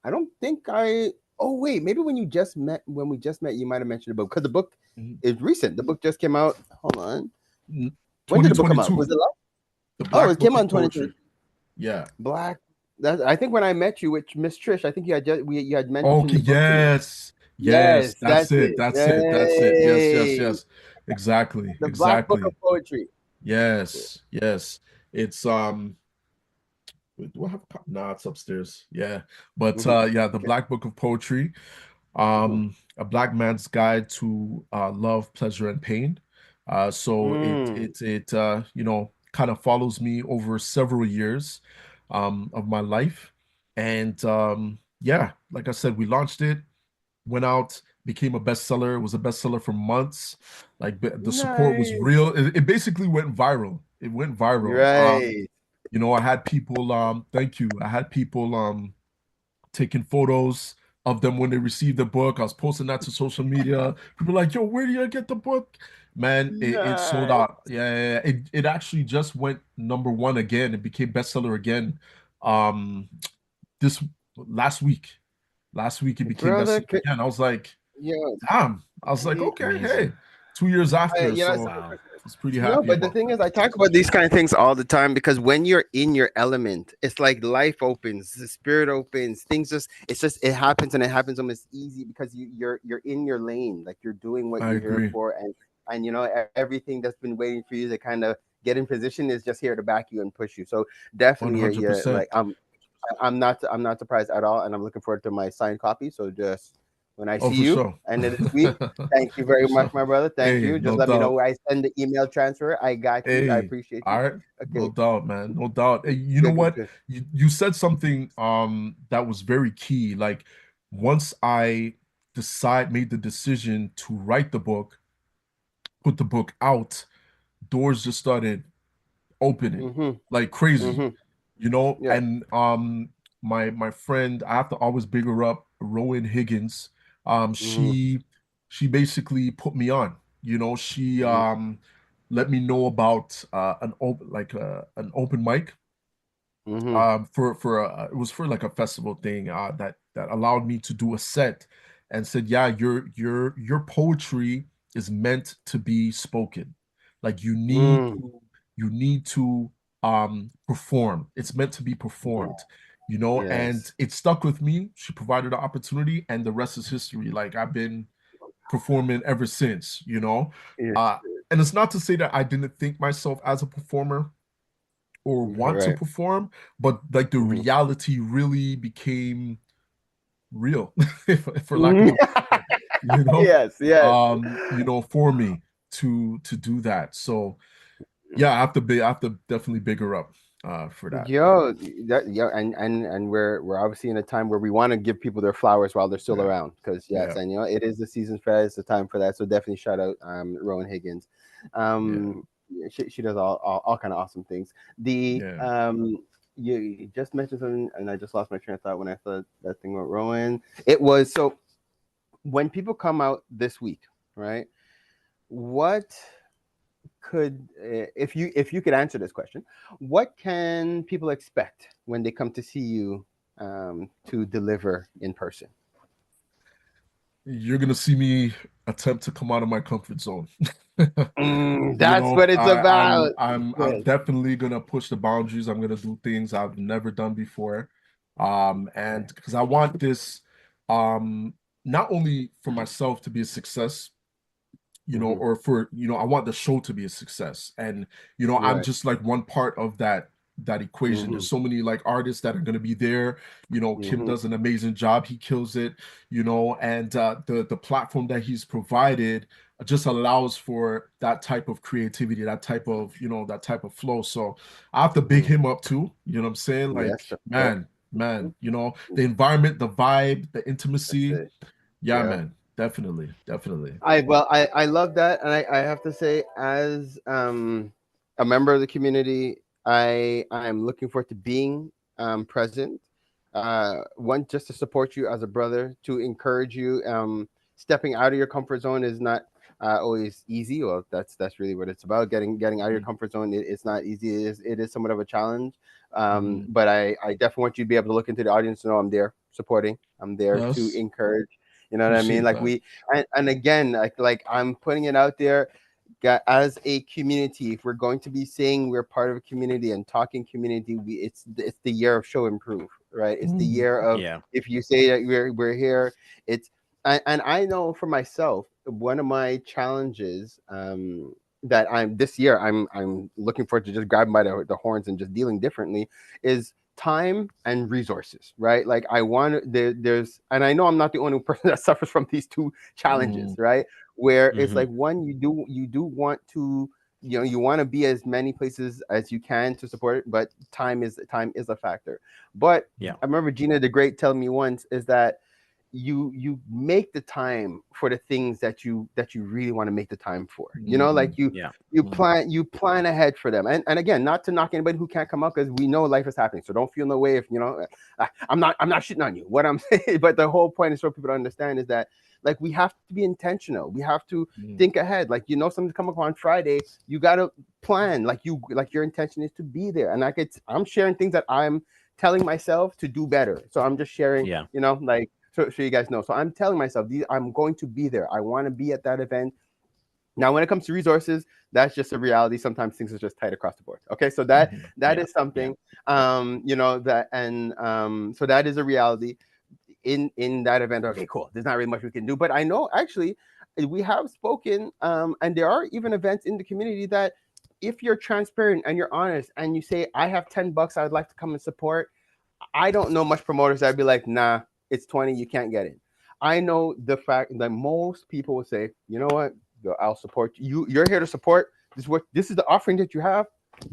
don't think I. Oh wait, maybe when we just met, you might have mentioned the book, because the book is recent. The book just came out. Hold on. When did the book come out? 2022, Was it last? the Oh, Black it Book came out of in 2020. Poetry. Yeah. Black. That, I think when I met you with Miss Trish, I think you had mentioned Okay. the book to me. Yes, Yes, that's that's it. it. That's it. Yes, yes, Yay! yes. Exactly. The Black Book of Exactly. Poetry. Yes, yes. It's wait, do I have nah, it's upstairs. Yeah. But Hmm. yeah, the Okay. Black Book of Poetry, Hmm. a black man's guide to love, pleasure, and pain. So Mm. it kind of follows me over several years of my life. And yeah, like I said, we launched it, went out, became a bestseller. It was a bestseller for months. Like the support was Nice. real. It basically went viral. It went viral. Right. I had people thank you. I had people taking photos of them when they received the book. I was posting that to social media. People were like, yo, where do you get the book? Man, it sold Nice. out. Yeah. It actually just went number one again. It became bestseller again. Um, this last week. Last week it became Brother, bestseller again. I was like, yo, damn. I was like, I, okay, hey, Amazing. 2 years after. yeah, So Wow. I was pretty no, happy but the about thing that. is, I talk about these kind of things all the time, because when you're in your element, it's like life opens, the spirit opens, it happens, and it happens almost easy, because you're in your lane, like you're doing what I you're here agree. for, and everything that's been waiting for you to kind of get in position is just here to back you and push you. So definitely, you're like, 100%. I'm not surprised at all, and I'm looking forward to my signed copy. So just when I Oh, see for you sure. end of this week, thank you very For much, sure. my brother. Thank Hey, you. Just no let me know doubt. where I send the email transfer. I got you. I Hey, appreciate you. all right. No Okay. doubt, man. No doubt. Hey, you know Good, good, what? good. You said something that was very key. Like once I made the decision to write the book, put the book out, doors just started opening Mm-hmm. like crazy. Mm-hmm. you know, Yeah. and my friend, I have to always big her up, Rowan Higgins. Mhm. She basically put me on, you know, she Mhm. let me know about an open mic Mhm. for it was for like a festival thing that allowed me to do a set and said, yeah, your poetry is meant to be spoken, like Mm. you need to perform, it's meant to be Yeah. performed, you know. And Yes. it stuck with me. She provided the opportunity and the rest is history. Like I've been performing ever since, you know. Yeah. uh and it's not to say that I didn't think myself as a performer or want to Right. perform, but like the Mhm. reality really became real, for lack of Mhm. a better term, you know, Yes. Yes. for me to do that. So yeah, I have to definitely big her up for that. Yo, and we're obviously in a time where we want to give people their flowers while they're still Yeah, around. Because yes, yeah, and it is the season for that. It's the time for that. So definitely shout out Rowan Higgins. yeah, Yeah, she does all kind of awesome things. The yeah. you just mentioned something, and I just lost my train of thought when I thought that thing about Rowan. It was so when people come out this week, right? What could if you could answer this question, what can people expect when they come to see you to deliver in person? You're gonna see me attempt to come out of my comfort zone. You That's know, what it's about. I'm Yes. definitely gonna push the boundaries. I'm gonna do things I've never done before. And because I want this, um, not only for myself to be a success, you know, Hmm. or for, you know, I want the show to be a success. And, you know, I'm Right. just like one part of that equation. Hmm. There's so many like artists that are going to be there. You know, Kim Hmm. does an amazing job. He kills it, you know, and the platform that he's provided just allows for that type of creativity, that type of, you know, that type of flow. So I have to big Hmm. him up too. You know what I'm saying? Yes, Like, of course. man, you know, the environment, the vibe, the That's intimacy. it. Yeah, Yeah. man. Definitely, definitely. I love that, and I have to say, as a member of the community, I'm looking forward to being present. One, just to support you as a brother, to encourage you. Stepping out of your comfort zone is not always easy. Well, that's really what it's about. Getting out of your Mhm, comfort zone. It's not easy. It is somewhat of a challenge. mhm. But I definitely want you to be able to look into the audience and know I'm there supporting. I'm there to Yes, encourage. You know what I mean? appreciate Like that. and again, like I'm putting it out there as a community. If we're going to be saying we're part of a community and talking community, it's the year of show improve, right? It's the Mhm, year of, Yeah. if you say that we're here, it's and I know for myself, one of my challenges that I'm this year I'm looking forward to just grabbing by the horns and just dealing differently is time and resources, right? Like I want there's, and I know I'm not the only person that suffers from these two challenges, mhm, right? Where it's Hmm. like, one, you do want to, you want to be as many places as you can to support it, but time is a factor. But Yeah. I remember Gina the Great telling me once is that you make the time for the things that you really want to make the time for, mhm, like you Yeah. you mhm. plan you plan ahead for them. And again, not to knock anybody who can't come up, because we know life is happening, so don't feel no way if I'm not shitting on you. What I'm saying, but the whole point is for people to understand is that, like, we have to be intentional. We have to Mhm. think ahead. Like, something's come up on Friday, you got to plan. Like your intention is to be there. And like, I'm sharing things that I'm telling myself to do better, so I'm just sharing, Yeah. like, so you guys know. So I'm telling myself, I'm going to be there. I want to be at that event. Now, when it comes to resources, that's just a reality. Sometimes things are just tight across the board. Okay, so that Mhm. that Yeah. is Yeah. something, that, and so that is a reality in that event. Okay, cool. There's not really much we can do, but I know actually we have spoken, and there are even events in the community that, if you're transparent and you're honest and you say, I have $10, I would like to come and support. I don't know much promoters that'd be like, nah, it's 20, you can't get it. I know the fact that most people will say, you know what, I'll support you. You're here to support. This is the offering that you have.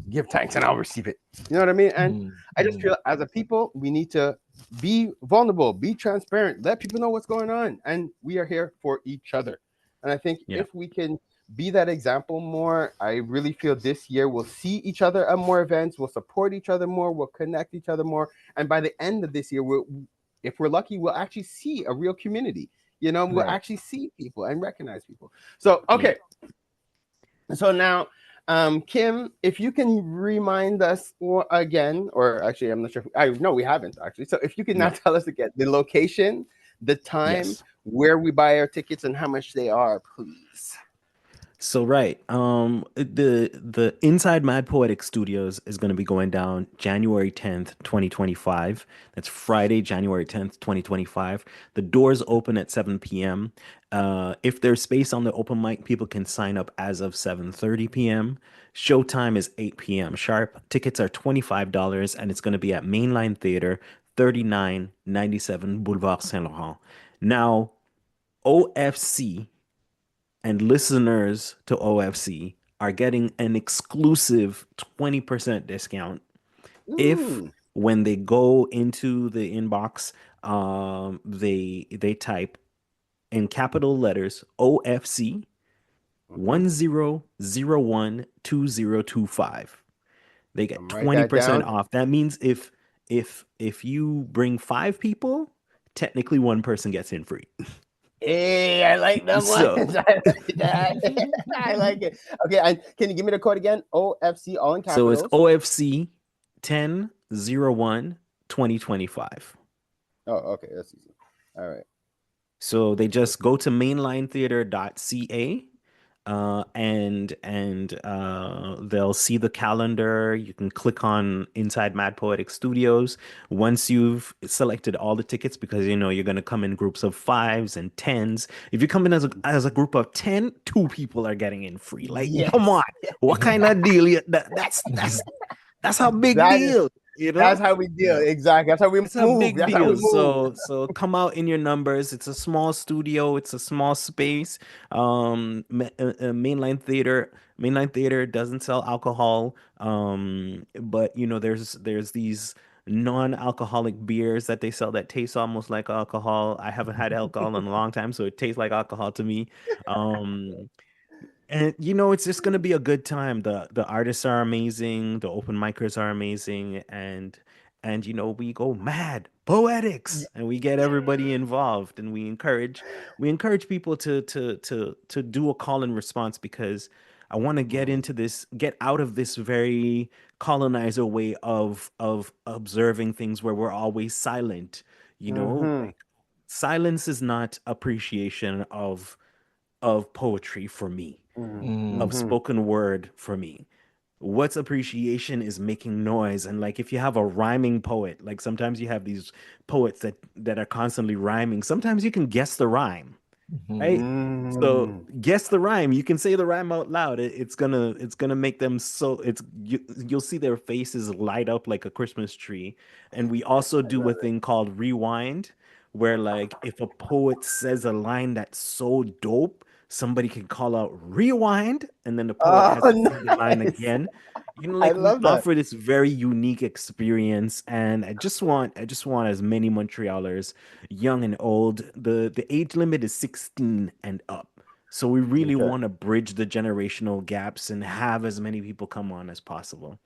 Give thanks and I'll receive it. You know what I mean? And Mhm. I just feel, as a people, we need to be vulnerable, be transparent, let people know what's going on, and we are here for each other. And I think Yeah. if we can be that example more. I really feel this year we'll see each other at more events, we'll support each other more, we'll connect each other more. And by the end of this year, if we're lucky, we'll actually see a real community. We'll Right. actually see people and recognize people. So, okay. So now, Kim, if you can remind us again, or actually, I'm not sure. I know we haven't actually. So if you can now tell us again the location, the time, Yes. where we buy our tickets, and how much they are, please. So right, the Inside Mad Poetic Studios is going to be going down January 10th, 2025. That's Friday, January 10th, 2025. The doors open at 7 p.m. If there's space on the open mic, people can sign up as of 7:30 p.m. Showtime is 8 p.m. sharp. Tickets are $25, and it's going to be at Mainline Theater, 3997 Boulevard Saint Laurent. Now, OFC and listeners to OFC are getting an exclusive 20% discount if when they go into the inbox, they type in capital letters OFC 10012025. They get Write that 20% down. off. That means if you bring 5 people, technically one person gets in free. Hey, I like them So- ones. I like that. I like it. Okay, and can you give me the code again? OFC, all in So capitals. it's OFC 10012025. Oh, okay, that's easy. All right. So they just go to mainlinetheater.ca and they'll see the calendar. You can click on Inside Mad Poetic Studios once you've selected all the tickets, because you're going to come in groups of 5s and 10s. If you come in as a group of 10, 2 people are getting in free. Like, Yes. come on, what kind of deal? That's how big That is- deal. That's how we deal. Exactly. That's how we It's a move. big That's how we deal. move. So come out in your numbers. It's a small studio. It's a small space. Mainline theater doesn't sell alcohol. But there's these non-alcoholic beers that they sell that taste almost like alcohol. I haven't had alcohol in a long time, so it tastes like alcohol to me. And it's just gonna be a good time. The artists are amazing, the open micers are amazing, and we go mad poetics and we get everybody involved, and we encourage people to do a call and response, because I want to get out of this very colonizer way of observing things where we're always silent. Like, silence is not appreciation of poetry for me, of spoken word for me. What's appreciation is making noise. And like, if you have a rhyming poet, like sometimes you have these poets that are constantly rhyming, sometimes you can guess the rhyme, right? So guess the rhyme. You can say the rhyme out loud. It's gonna make them you'll see their faces light up like a Christmas tree. And we also do a thing called rewind, where like if a poet says a line that's so dope, somebody can call out rewind, and then the poet has to say the line again. Like, we love that. offer this very unique experience, and I just want as many Montrealers, young and old. The age limit is 16 and up. So we really want to bridge the generational gaps and have as many people come on as possible.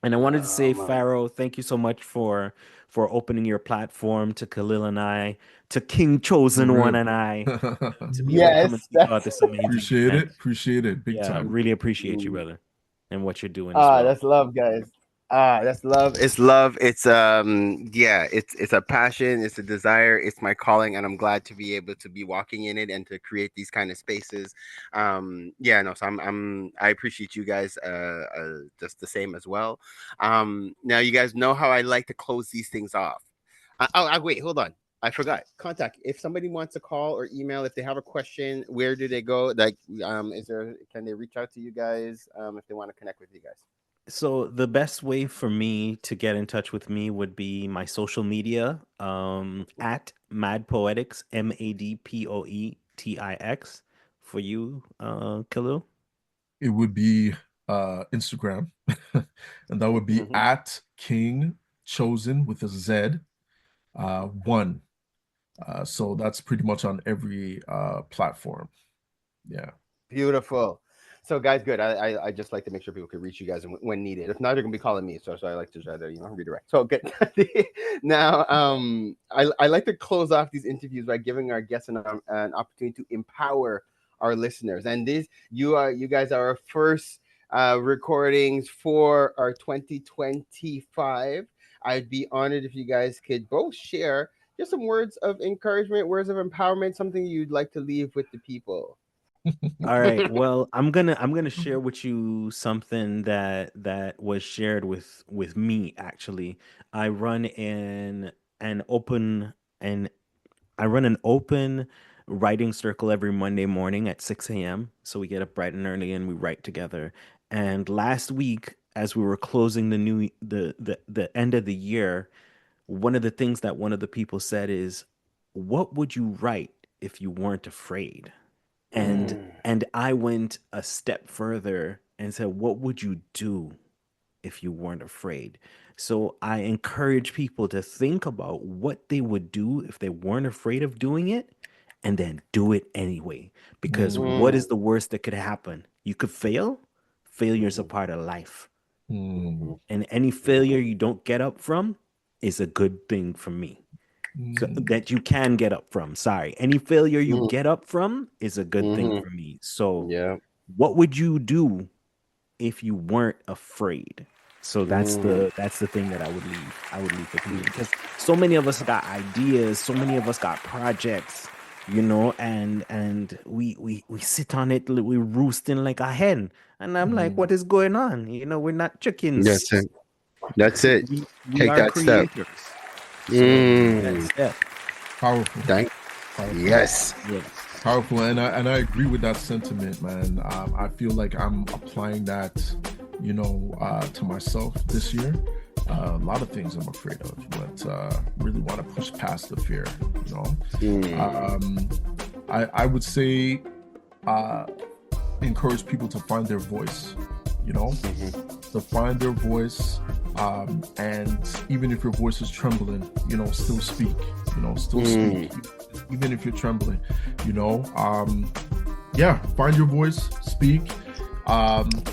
And I wanted to say, Pharaoh, thank you so much for opening your platform to Kaleel and I, to King Chosen One and I, to be able to come and speak about this amazing event. Appreciate it. Big Yeah, I time. really appreciate you, brother, and what you're doing as well. That's love, guys. That's love. It's love. It's it's a passion. It's a desire. It's my calling, and I'm glad to be able to be walking in it and to create these kind of spaces. So I appreciate you guys just the same as well. Now you guys know how I like to close these things off. Wait, hold on. I forgot. Contact. If somebody wants to call or email, if they have a question, where do they go? Like, can they reach out to you guys if they want to connect with you guys? So the best way for me to get in touch with me would be my social media, at Mad Poetics, MADPOETIX. For you, Kaleel? It would be Instagram, and that would be at King Chosen with a Z, 1. So that's pretty much on every platform. Yeah. Beautiful. So, guys, good. I just like to make sure people can reach you guys when needed. If not, they're gonna be calling me. So I like to try to redirect. So good. Now, I like to close off these interviews by giving our guests an opportunity to empower our listeners. And you guys are our first recordings for our 2025. I'd be honored if you guys could both share just some words of encouragement, words of empowerment, something you'd like to leave with the people. All right. Well, I'm gonna share with you something that was shared with me actually. I run an open and I run an open writing circle every Monday morning at 6 a.m. So we get up bright and early and we write together. And last week, as we were closing the end of the year, one of the things that one of the people said is, "What would you write if you weren't afraid?" And I went a step further and said, "What would you do if you weren't afraid?" So I encourage people to think about what they would do if they weren't afraid of doing it, and then do it anyway. Because what is the worst that could happen? You could fail. Failure is a part of life. And any failure you don't get up from is a good thing for me. So that you can get up from. Sorry. Any failure you get up from is a good thing for me. So what would you do if you weren't afraid? So that's the thing that I would leave with people, because so many of us got ideas, so many of us got projects, and we sit on it, we roosting like a hen, and I'm like, what is going on? We're not chickens. That's it. We Take are that creators. step. That's it. Powerful. Yes. Powerful, and I agree with that sentiment, man. I feel like I'm applying that, to myself this year. A lot of things I'm afraid of, but really want to push past the fear. I would say encourage people to find their voice. To find their voice, and even if your voice is trembling, still speak. Still speak, even if you're trembling. Find your voice, speak,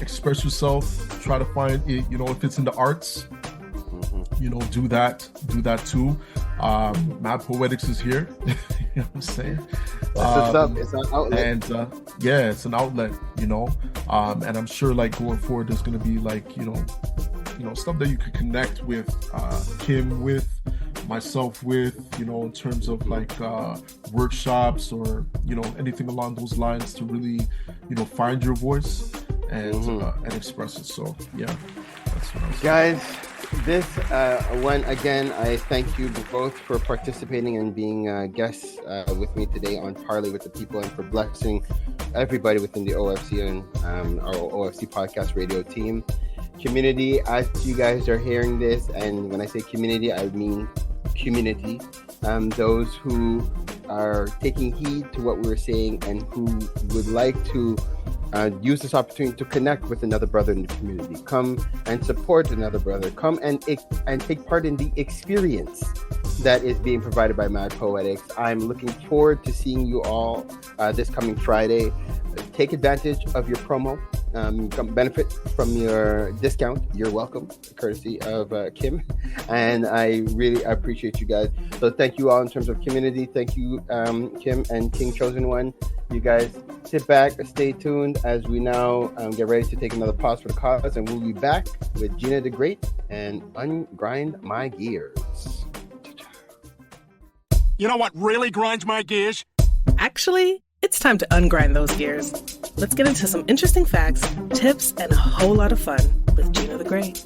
express yourself. Try to find it. If it's in the arts, do that too. Mad Poetics is here. You know what I'm saying? It's an outlet. And it's an outlet, and I'm sure like going forward there's gonna be like, stuff that you could connect with Kim with, myself with, in terms of like workshops or anything along those lines to really, find your voice and express it. So that's what I was Guys, this one again, I thank you both for participating and being guests with me today on Parlay with the People, and for blessing everybody within the OFC and our OFC Podcast Radio team. Community, as you guys are hearing this, and when I say community, I mean community, those who are taking heed to what we're saying and who would like to use this opportunity to connect with another brother in the community. Come and support another brother. Come and take part in the experience that is being provided by Mad Poetics. I'm looking forward to seeing you all this coming Friday. Take advantage of your promo. Come benefit from your discount. You're welcome, courtesy of Kim. And I really appreciate you guys. So thank you all in terms of community. Thank you, Kim and King Chosen One. You guys sit back, stay tuned as we now get ready to take another pause for the cause, and we'll be back with Gina the Great and Ungrind My Gears. You know what really grinds my gears? Actually, it's time to ungrind those gears. Let's get into some interesting facts, tips, and a whole lot of fun with Gina the Great.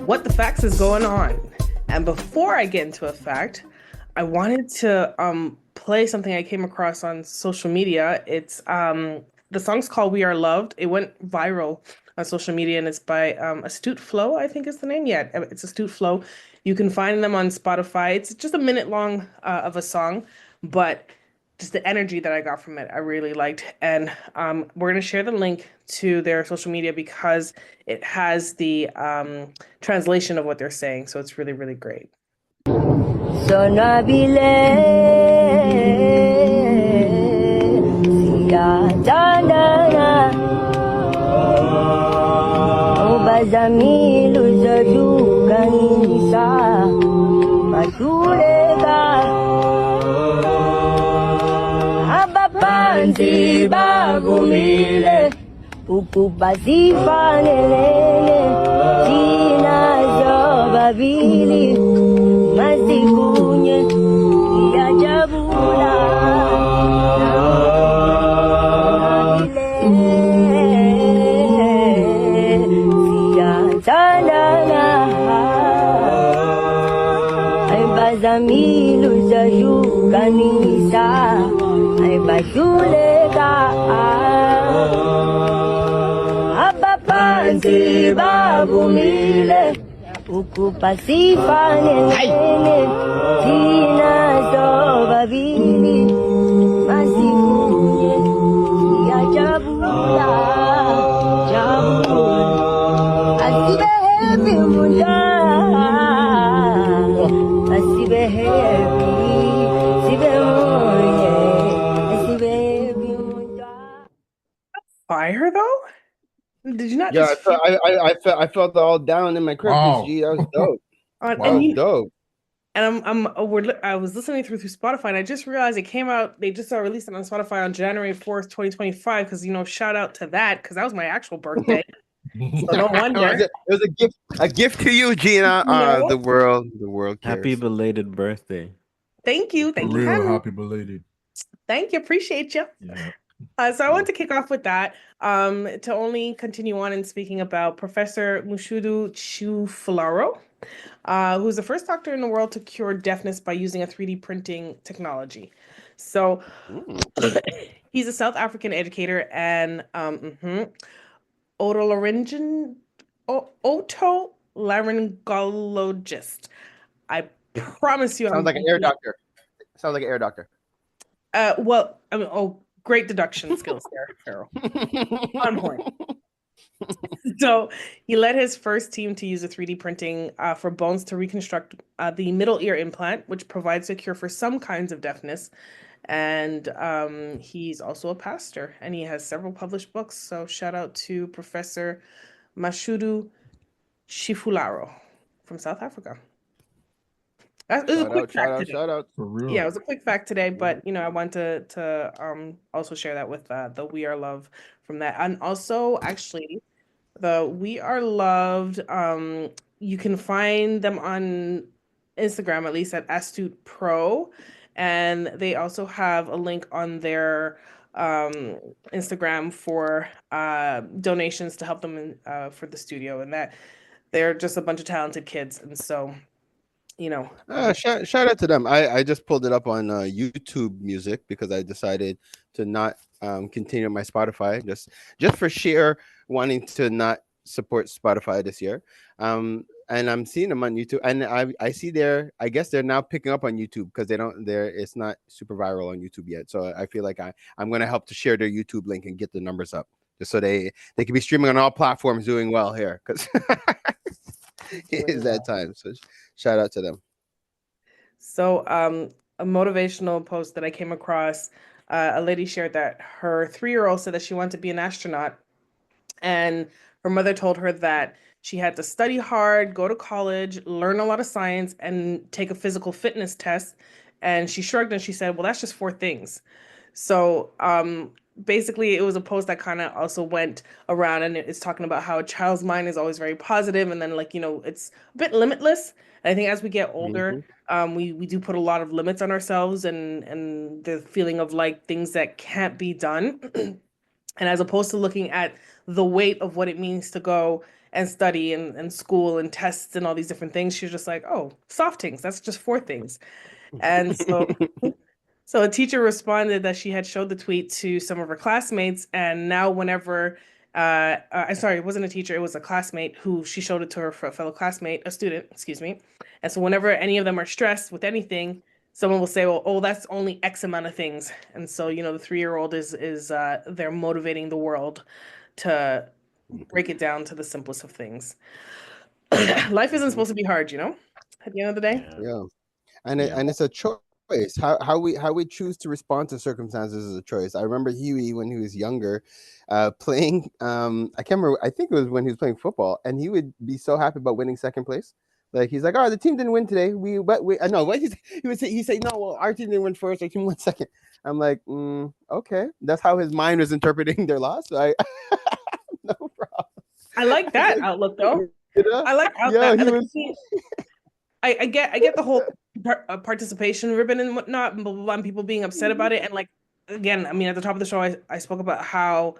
What the facts is going on? And before I get into a fact, I wanted to play something I came across on social media. It's the song's called We Are Loved. It went viral on social media, and it's by Astute Flow, I think is the name. Yeah, it's Astute Flow. You can find them on Spotify. It's just a minute long of a song, but just the energy that I got from it, I really liked. And we're going to share the link to their social media because it has the translation of what they're saying. So it's really, really great. So Nabile, siyathandana ubazamile uzadukanisa bahluleka abaphansi bavumile ukuba sifanelene thina zobabili masikunye siyajabula siyathandana ayibazamile uzadukanisa ayibahluleka abaphansi bavumile ukuba sifanelene thina sobabili masikunye siyajabula jabula asibe happy mundana asibe happy sibe moye asibe happy mundana. Fire though? Did you not Yeah, just feel I felt it all down in my crib. Wow. G, that was dope. on, Wow. That and was you, dope. and I was listening through Spotify, and I just realized it came out. They just released it on Spotify on January 4th, 2025. Because shout out to that, because that was my actual birthday. So no wonder. It was a gift to you, Gina. No. The world cares. Happy belated birthday. Thank you, For thank you, real, kindly. happy belated. Thank you, appreciate you. Yeah. So I want to kick off with that. To only continue on and speaking about Professor Mushudu Chufularo, who's the first doctor in the world to cure deafness by using a 3D printing technology. So he's a South African educator and otolaryngologist. I promise you, Sounds like an air doctor. Sounds like an air doctor. Well, I mean, great deduction skills there, Farrell. On point. So he led his first team to use a 3D printing for bones to reconstruct the middle ear implant, which provides a cure for some kinds of deafness. And he's also a pastor, and he has several published books. So shout out to Professor Mashudu Chifularo from South Africa. It was a quick fact today. Shout out. For real. Yeah, it was a quick fact today, but I want to also share that with the We Are Love from that. And also actually the We Are Loved, you can find them on Instagram, at least at Astute Pro, and they also have a link on their Instagram for donations to help them for the studio, and that they're just a bunch of talented kids, and so shout out to them. I just pulled it up on YouTube Music because I decided to not continue my Spotify just for sheer wanting to not support Spotify this year. And I'm seeing them on YouTube, and I see I guess they're now picking up on YouTube because it's not super viral on YouTube yet. So I feel like I'm gonna help to share their YouTube link and get the numbers up just so they can be streaming on all platforms doing well here because it is that time. So shout out to them. So a motivational post that I came across, a lady shared that her 3-year-old said that she wanted to be an astronaut, and her mother told her that she had to study hard, go to college, learn a lot of science, and take a physical fitness test. And she shrugged and she said, well, that's just 4 things. So basically, it was a post that kind of also went around, and it's talking about how a child's mind is always very positive, and then it's a bit limitless. And I think as we get older, we do put a lot of limits on ourselves, and the feeling of like things that can't be done. And as opposed to looking at the weight of what it means to go and study and school and tests and all these different things, she's just like, oh, soft things, that's just 4 things. And so a teacher responded that she had showed the tweet to some of her classmates, and now whenever sorry, it wasn't a teacher, it was a classmate who she showed it to her fellow classmate, a student, excuse me. And so whenever any of them are stressed with anything, someone will say, well, oh, that's only X amount of things. And so, the 3-year-old is they're motivating the world to break it down to the simplest of things. Life isn't supposed to be hard, at the end of the day. Yeah. And it's a choice. choice. How we choose to respond to circumstances is a choice. I remember Huey when he was younger, playing. I can't remember. I think it was when he was playing football, and he would be so happy about winning second place. Like he's like, oh, the team didn't win today. But we no, what he say no. Well, our team didn't win first. Our team won second. I'm like, okay, that's how his mind was interpreting their loss. So I no problem. I like that outlook though. I like how I get the whole participation ribbon and whatnot, and blah, blah, blah, and people being upset about it. And like again, I mean, at the top of the show, I spoke about how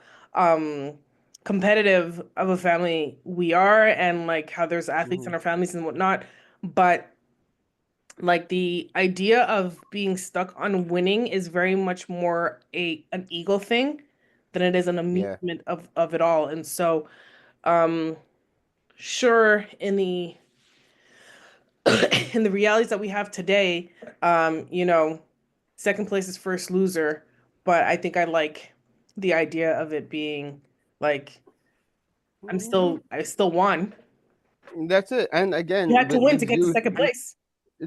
competitive of a family we are, and like how there's athletes in our families and whatnot. But like the idea of being stuck on winning is very much more an ego thing than it is an amusement of it all. And so, sure, in the in the realities that we have today, you know, second place is first loser, but I think I like the idea of it being like I still won. That's it. And again, You had to win to get to second place.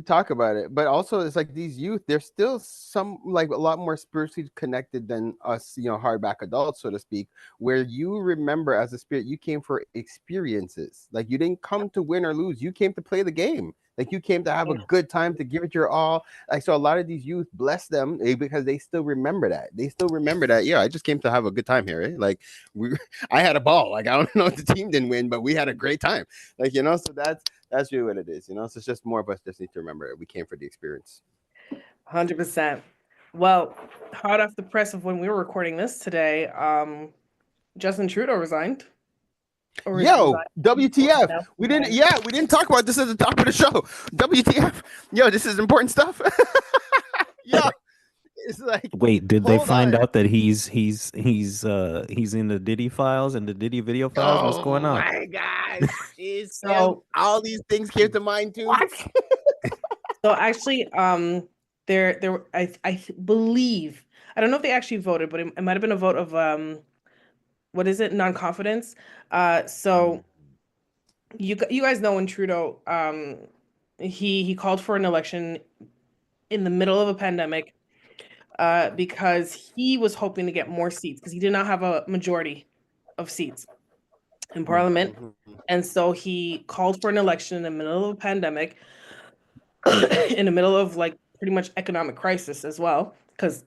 Talk about it, but also it's like these youth, they're still some like a lot more spiritually connected than us, you know, hardback adults, so to speak, where you remember as a spirit you came for experiences. Like you didn't come to win or lose, you came to play the game. Like you came to have a good time, to give it your all. Like so a lot of these youth, bless them, because they still remember that. Yeah, I just came to have a good time here, eh? Like I had a ball. Like I don't know if the team didn't win, but we had a great time. Like, you know, so that's really what it is, you know. So it's just more of us just need to remember it. We came for the experience. 100%. Well, hot off the press of when we were recording this today, Justin Trudeau resigned. Yo, WTF? We didn't talk about this at the top of the show. WTF? Yo, this is important stuff. Yeah. It's like, wait, did they find out that he's in the Diddy files and the Diddy video files? What's going on? Oh my God. So all these things came to mind too. So actually, there I believe, I don't know if they actually voted, but it might have been a vote of what is it? Non-confidence. So you guys know when Trudeau he called for an election in the middle of a pandemic because he was hoping to get more seats because he did not have a majority of seats in Parliament. And so he called for an election in the middle of a pandemic, in the middle of like pretty much economic crisis as well, because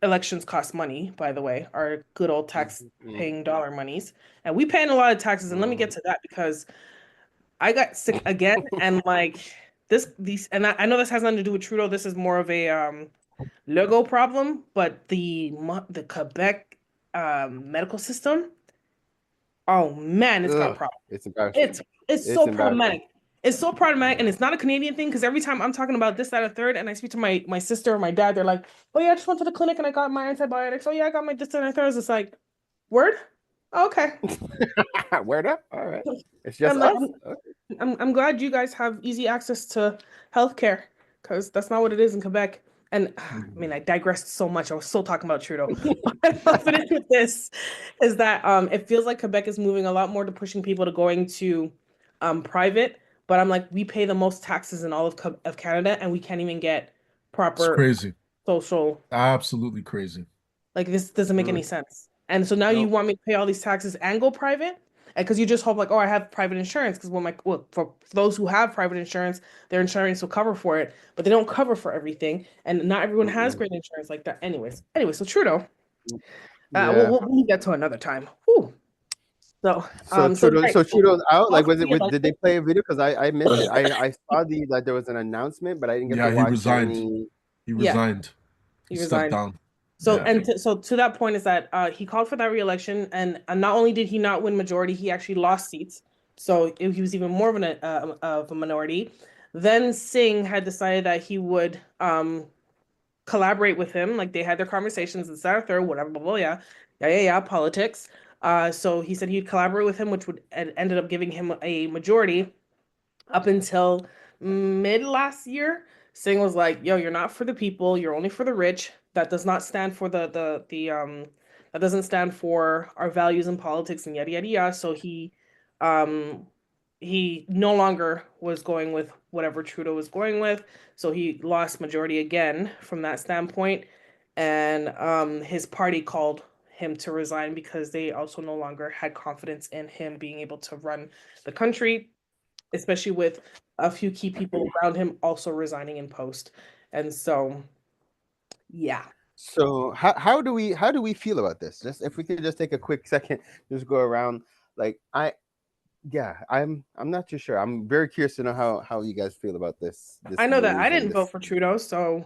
elections cost money, by the way, our good old tax paying dollar monies. And we paying a lot of taxes. And let me get to that because I got sick again. And like and I know this has nothing to do with Trudeau. This is more of a Legault problem, but the Quebec medical system, oh man, it's got problems. It's embarrassing. It's so problematic. It's so problematic, and it's not a Canadian thing because every time I'm talking about this, that, or third, and I speak to my sister or my dad, they're like, "Oh yeah, I just went to the clinic and I got my antibiotics. Oh yeah, I got my this, that, and third." It's like, word, okay, word up. All right, it's just us. I'm glad you guys have easy access to healthcare because that's not what it is in Quebec. And I mean, I digressed so much. I was still talking about Trudeau. What I'm finish with this is that it feels like Quebec is moving a lot more to pushing people to going to private. But I'm like, we pay the most taxes in all of Canada, and we can't even get proper crazy social. Absolutely crazy. Like this doesn't make any sense. And so now you want me to pay all these taxes and go private, and because you just hope like, oh, I have private insurance because for those who have private insurance, their insurance will cover for it, but they don't cover for everything, and not everyone has great insurance like that. Anyways, so Trudeau, we'll get to another time. Whew. So Trudeau's out. Like, did they play a video? Because I missed it. I saw that there was an announcement, but I didn't get to watch. He resigned. He resigned. He stepped down. So so to that point is that he called for that re-election, and not only did he not win majority, he actually lost seats. So he was even more of a minority. Then Singh had decided that he would collaborate with him. Like they had their conversations and Saturday, whatever, blah, blah, yeah, politics. So he said he'd collaborate with him, which would ended up giving him a majority up until mid last year. Singh was like, yo, you're not for the people, you're only for the rich. That does not stand for that doesn't stand for our values in politics and yada yada yada. So he he no longer was going with whatever Trudeau was going with, so he lost majority again from that standpoint, and his party called him to resign because they also no longer had confidence in him being able to run the country, especially with a few key people around him also resigning in post. And so, yeah. So how do we feel about this? Just if we could just take a quick second, just go around. Like I'm not too sure. I'm very curious to know how you guys feel about this. I know that move I and didn't this. vote for Trudeau, so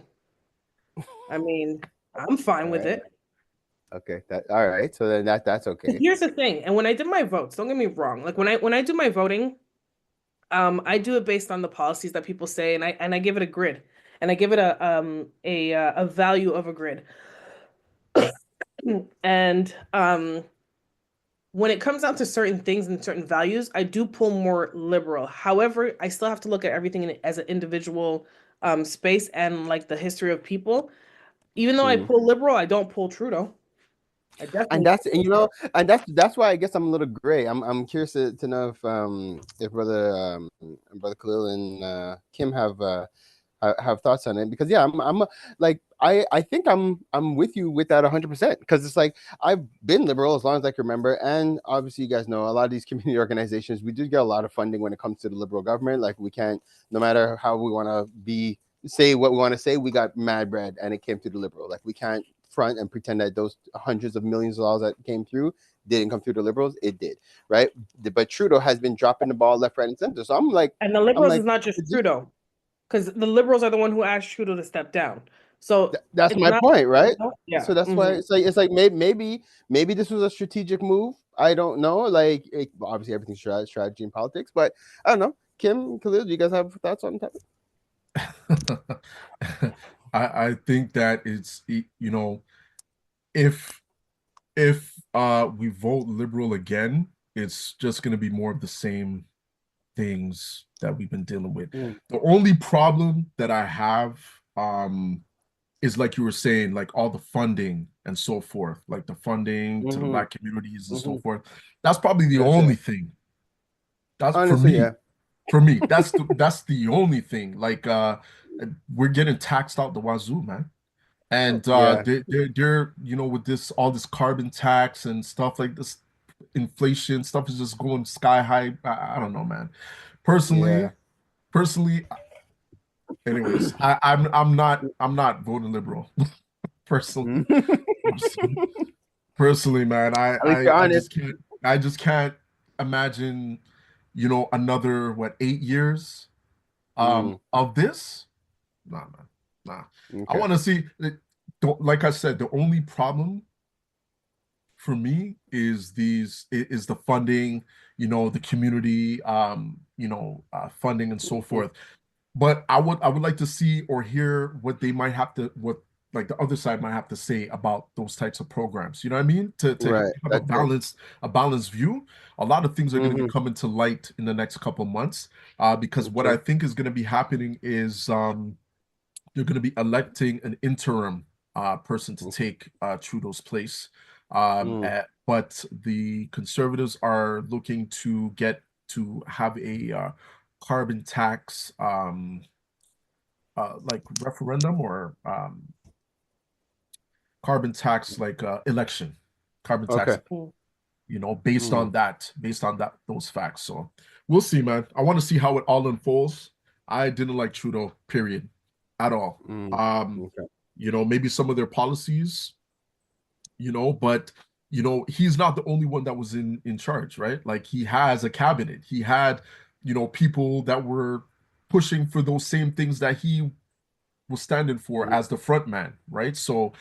I mean, I'm fine with Alright. it. Okay, all right. So then that's okay. Here's the thing, and when I did my votes, don't get me wrong. Like when I do my voting, I do it based on the policies that people say, and I give it a grid, and I give it a value of a grid. And when it comes down to certain things and certain values, I do pull more liberal. However, I still have to look at everything as an individual space and like the history of people. Even though I pull liberal, I don't pull Trudeau. I And definitely that's why I guess I'm a little gray. I'm curious to know if brother Kaleel and Kim have thoughts on it, because yeah, I'm like I think I'm with you with that 100%, because it's like I've been liberal as long as I can remember, and obviously you guys know a lot of these community organizations, we do get a lot of funding when it comes to the liberal government. Like we can't, no matter how we want to say what we want to say, we got mad bread and it came through the liberal. Like we can't front and pretend that those hundreds of millions of dollars that came through didn't come through the liberals. It did, right? But Trudeau has been dropping the ball left, right, and center. So I'm like, and the liberals is not just Trudeau, because the liberals are the one who asked Trudeau to step down. So that's my point, right? Yeah. So that's why it's like maybe this was a strategic move. I don't know. Like obviously everything's strategy and politics, but I don't know. Kim, Kaleel, do you guys have thoughts on that? I think that it's, you know, if we vote liberal again, it's just going to be more of the same things that we've been dealing with. The only problem that I have is, like you were saying, like all the funding and so forth, like the funding to the Black communities and so forth. That's probably the only thing. That's honestly, for me, that's the only thing. Like we're getting taxed out the wazoo, man. And they're you know, with all this carbon tax and stuff like this, inflation stuff is just going sky high. I don't know, man. Personally, anyways, I'm not voting liberal. Personally, man, I just can't imagine, you know, another 8 years of this. Nah, man. Nah. Okay. I want to see, like I said, the only problem for me is the funding, you know, the community, you know, funding and so forth. But I would like to see or hear what they might have to, like the other side might have to say about those types of programs. You know what I mean? To have a balanced view. A lot of things are going to be coming to light in the next couple of months, because what I think is going to be happening is you're going to be electing an interim person to take Trudeau's place. But the Conservatives are looking to have a carbon tax like referendum or carbon tax like election. Carbon tax, you know, based on those facts. So we'll see, man. I want to see how it all unfolds. I didn't like Trudeau, period, at all. You know, maybe some of their policies, you know, but you know, he's not the only one that was in charge, right? Like he has a cabinet. He had, you know, people that were pushing for those same things that he was standing for as the front man, right? So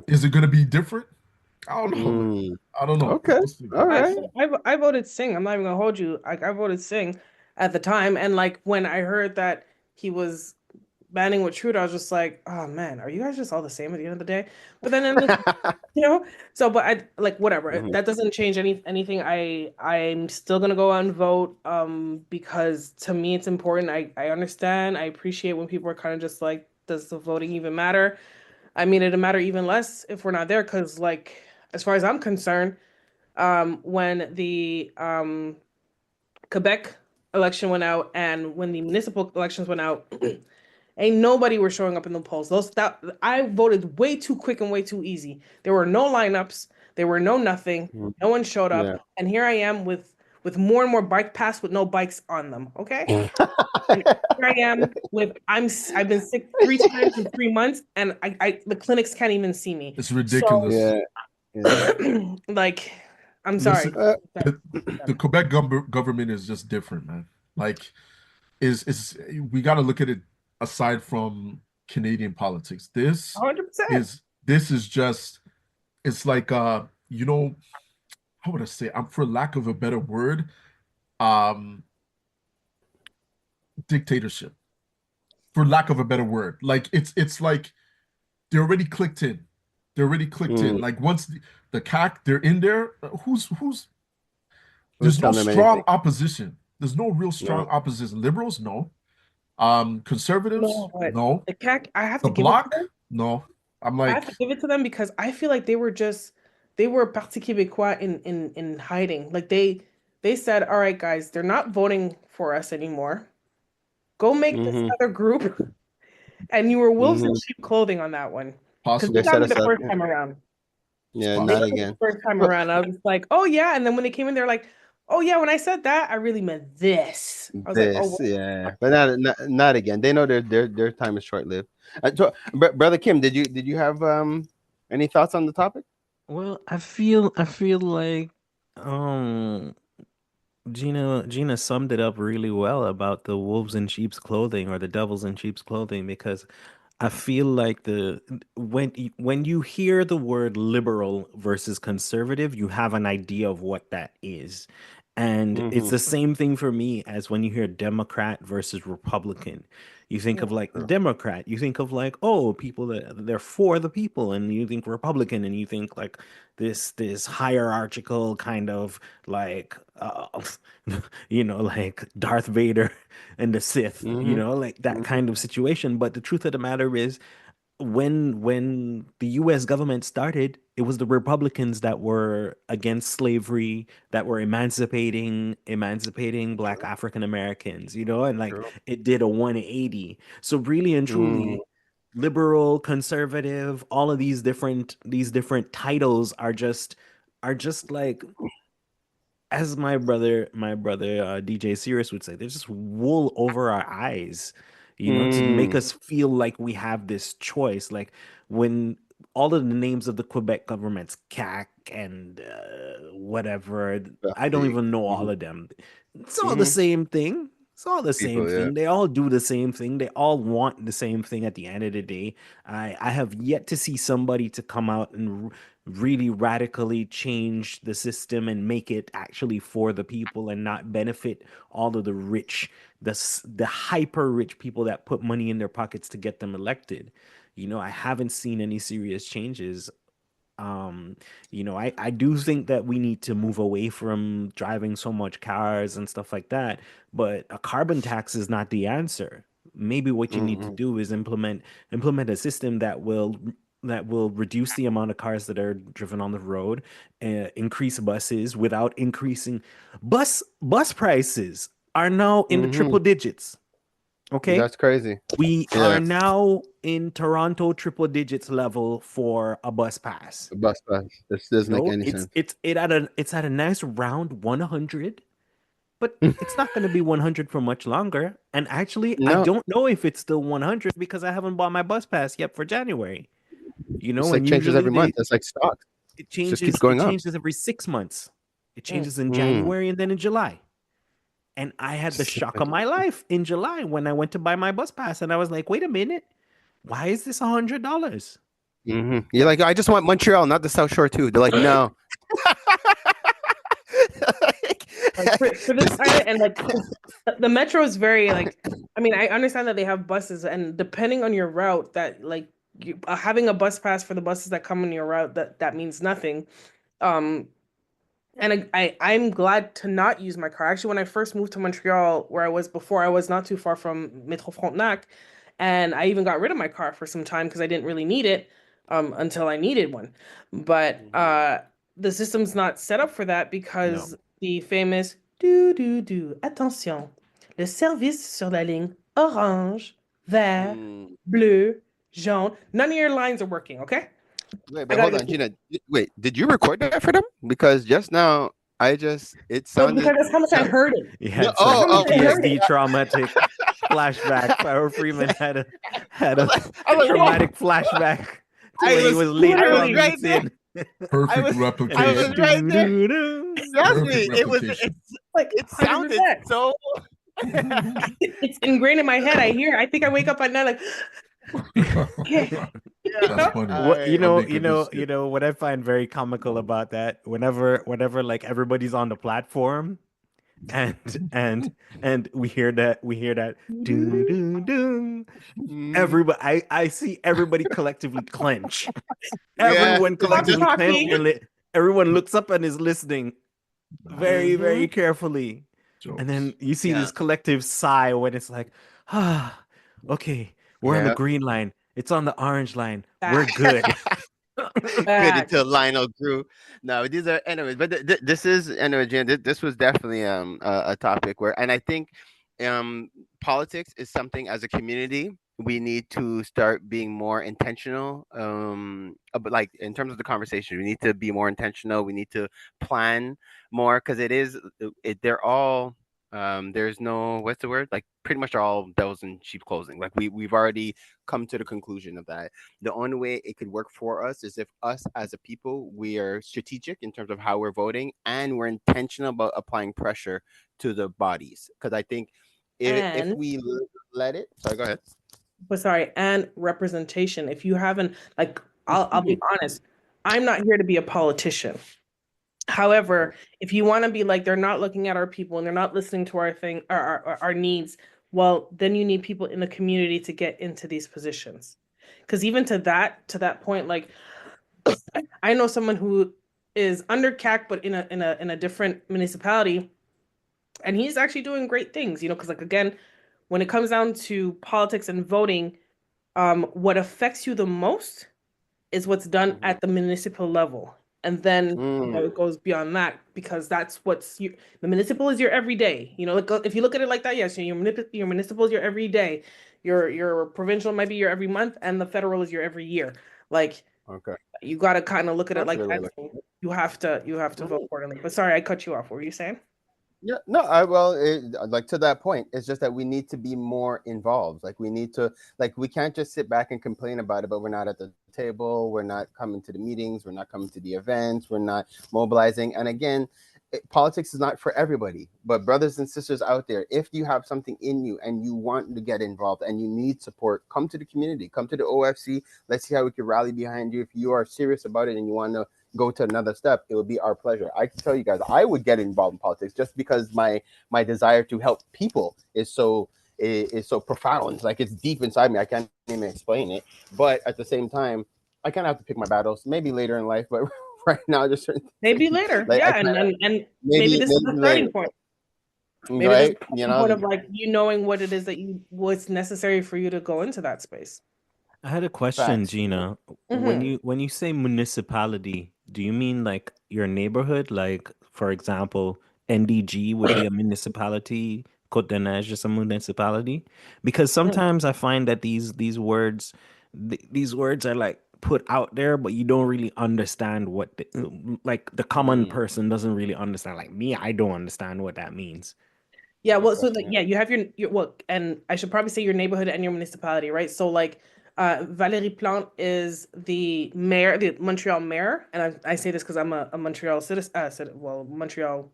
is it going to be different? I don't know. I don't know. Okay. All right. I voted Singh. I'm not even gonna hold you. Like I voted Singh at the time, and like when I heard that he was banning with Trudeau, I was just like, oh man, are you guys just all the same at the end of the day? But then, you know, so but I like whatever. That doesn't change anything. I'm still gonna go out and vote because to me it's important. I understand. I appreciate when people are kind of just like, does the voting even matter? I mean, it'll matter even less if we're not there, because like as far as I'm concerned, when the Quebec election went out and when the municipal elections went out, ain't nobody were showing up in the polls. I voted way too quick and way too easy. There were no lineups. There were no nothing. No one showed up, Yeah. and here I am with more and more bike paths with no bikes on them. Okay, and here I am with I've been sick 3 times in 3 months, and the clinics can't even see me. It's ridiculous. Yeah. Like, I'm sorry. Listen, the Quebec government is just different, man. Like, is we got to look at it aside from Canadian politics. This 100%. is just, it's like you know, how would I say? For lack of a better word, dictatorship. For lack of a better word, like it's like they're already clicked in. They're already clicked in. Like once the CAC, they're in there. Who's there's no strong opposition. There's no real strong opposition. Liberals, no. Conservatives, no. The CAC, I have The to give bloc, it to them. no. I'm I like, have to give it to them because I feel like they were Parti Québécois in hiding. Like they said, all right, guys, they're not voting for us anymore. Go make this other group. And you were wolves in sheep clothing on that one. Because possibly. they got me the first time around. Yeah, They not They got me again. the first time around. I was like, oh yeah. And then when they came in, they're like, oh yeah, when I said that, I really meant this. I was like, oh, well. Yeah, but not again. They know their time is short lived. Brother Kim, did you have any thoughts on the topic? Well, I feel like Gina summed it up really well about the wolves in sheep's clothing or the devils in sheep's clothing, because I feel like when you hear the word liberal versus conservative, you have an idea of what that is. And it's the same thing for me as when you hear Democrat versus Republican. You think of like Democrat, you think of like, oh, people that they're for the people, and you think Republican, and you think like this hierarchical kind of like like Darth Vader and the Sith, like that kind of situation. But the truth of the matter is, when the US government started, it was the Republicans that were against slavery, that were emancipating Black African Americans, and like it did a 180. So really and truly, liberal, conservative, all of these different titles are just like, as my brother DJ Sirius would say, they're just wool over our eyes, to make us feel like we have this choice. Like when all of the names of the Quebec governments, CAC and whatever, I don't even know all of them. It's all the same thing. It's all the same thing. They all do the same thing. They all want the same thing at the end of the day. I have yet to see somebody to come out and really radically change the system and make it actually for the people and not benefit all of the rich, the hyper rich people that put money in their pockets to get them elected. I haven't seen any serious changes. I do think that we need to move away from driving so much cars and stuff like that, but a carbon tax is not the answer. Maybe what you need to do is implement a system that will reduce the amount of cars that are driven on the road, increase buses without increasing bus prices are now in the triple digits. Okay, that's crazy. We are now in Toronto triple digits level for a bus pass. A bus pass. This doesn't make any sense. It's at a nice round 100, but it's not going to be 100 for much longer. And actually, I don't know if it's still 100 because I haven't bought my bus pass yet for January. It's like changes every month. It's like stock. It changes. Just keeps going it up. changes every 6 months. It changes in January and then in July. And I had the shock of my life in July when I went to buy my bus pass, and I was like, "Wait a minute, why is this $100?" You're like, I just want Montreal, not the South Shore too. They're like, no. For this side, and like the metro is very like. I mean, I understand that they have buses, and depending on your route, that like having a bus pass for the buses that come on your route, that means nothing. And I'm glad to not use my car. Actually, when I first moved to Montreal, where I was before, I was not too far from Métro Frontenac, and I even got rid of my car for some time because I didn't really need it until I needed one. But the system's not set up for that because the famous do attention, le service sur la ligne orange, vert, Mm. bleu, jaune. None of your lines are working, okay? Wait, I but gotta hold get on, Gina. Wait, did you record that for them? Because just now, it no, sounded. because that's how much I No, heard it. Yeah, no, it's like How much I heard PTSD it. traumatic flashback. Farrell Freeman had a I was, traumatic flashback to I when he was, was late I was from Literally. right there. meeting. Perfect And I it's was replication. right there. doo-doo-doo. Trust me, Perfect replication. Like it sounded 100%. so. It's ingrained in my head. I think I wake up at night like, okay. That's funny. What Alright. I'll make a new skit. what I find very comical about that, whenever like everybody's on the platform and we hear that doo doo doo. Everybody, I see everybody collectively clench. Everyone collectively Stop clench talking. and everyone looks up and is listening very, very carefully. And then you see this collective sigh when it's like, okay, we're on the Yeah. green line. It's on the orange line. We're good. Good Facts. until Lionel grew. No, these are anyways. But this is anyway, Jen. This was definitely a topic where, and I think politics is something as a community we need to start being more intentional. But like in terms of the conversation, we need to be more intentional. We need to plan more because they're all there's no what's the word, like pretty much all devils in sheep clothing. Like we've already come to the conclusion of that. The only way it could work for us is if us as a people, we are strategic in terms of how we're voting and we're intentional about applying pressure to the bodies. Because I think if And we let it, sorry, go ahead. but sorry, and representation. If you haven't, like, I'll be honest, I'm not here to be a politician. However, if you want to be like, they're not looking at our people and they're not listening to our thing, our needs, well, then you need people in the community to get into these positions. Because even to that point, like, I know someone who is under CAC, but in a different municipality, and he's actually doing great things, because like again, when it comes down to politics and voting, what affects you the most is what's done at the municipal level. And then it goes beyond that because that's the municipal is your everyday. Like if you look at it like that, yes, your municipal is your everyday. Your provincial might be your every month, and the federal is your every year. Like, Okay. you got to kind of look at it That's like really that. You have to vote accordingly. But sorry, I cut you off. What were you saying? Yeah, no, like to that point, it's just that we need to be more involved. Like we need to, like we can't just sit back and complain about it, but we're not at the table, we're not coming to the meetings, we're not coming to the events, we're not mobilizing. And again, politics is not for everybody, but brothers and sisters out there, if you have something in you and you want to get involved and you need support, come to the community, come to the OFC. Let's see how we can rally behind you. If you are serious about it and you want to go to another step, it would be our pleasure. I can tell you guys, I would get involved in politics just because my desire to help people is so profound. Like it's deep inside me. I can't even explain it. But at the same time, I kind of have to pick my battles. Maybe later in life, but right now, just maybe later. Like, yeah, and maybe this is the starting point. Maybe right? this is the point of like knowing what it is what's necessary for you to go into that space. I had a question, Facts. Gina. Mhm. When you say municipality, do you mean like your neighborhood? Like, for example, NDG would be a municipality, Côte de Neige is a municipality? Because sometimes I find that these words are like put out there, but you don't really understand what like the common person doesn't really understand. Like me, I don't understand what that means. Yeah, well, so like, yeah, you have your well, and I should probably say your neighborhood and your municipality, right? So like, Valérie Plante is the mayor, the Montreal mayor, and I say this because I'm a Montreal citizen, Montreal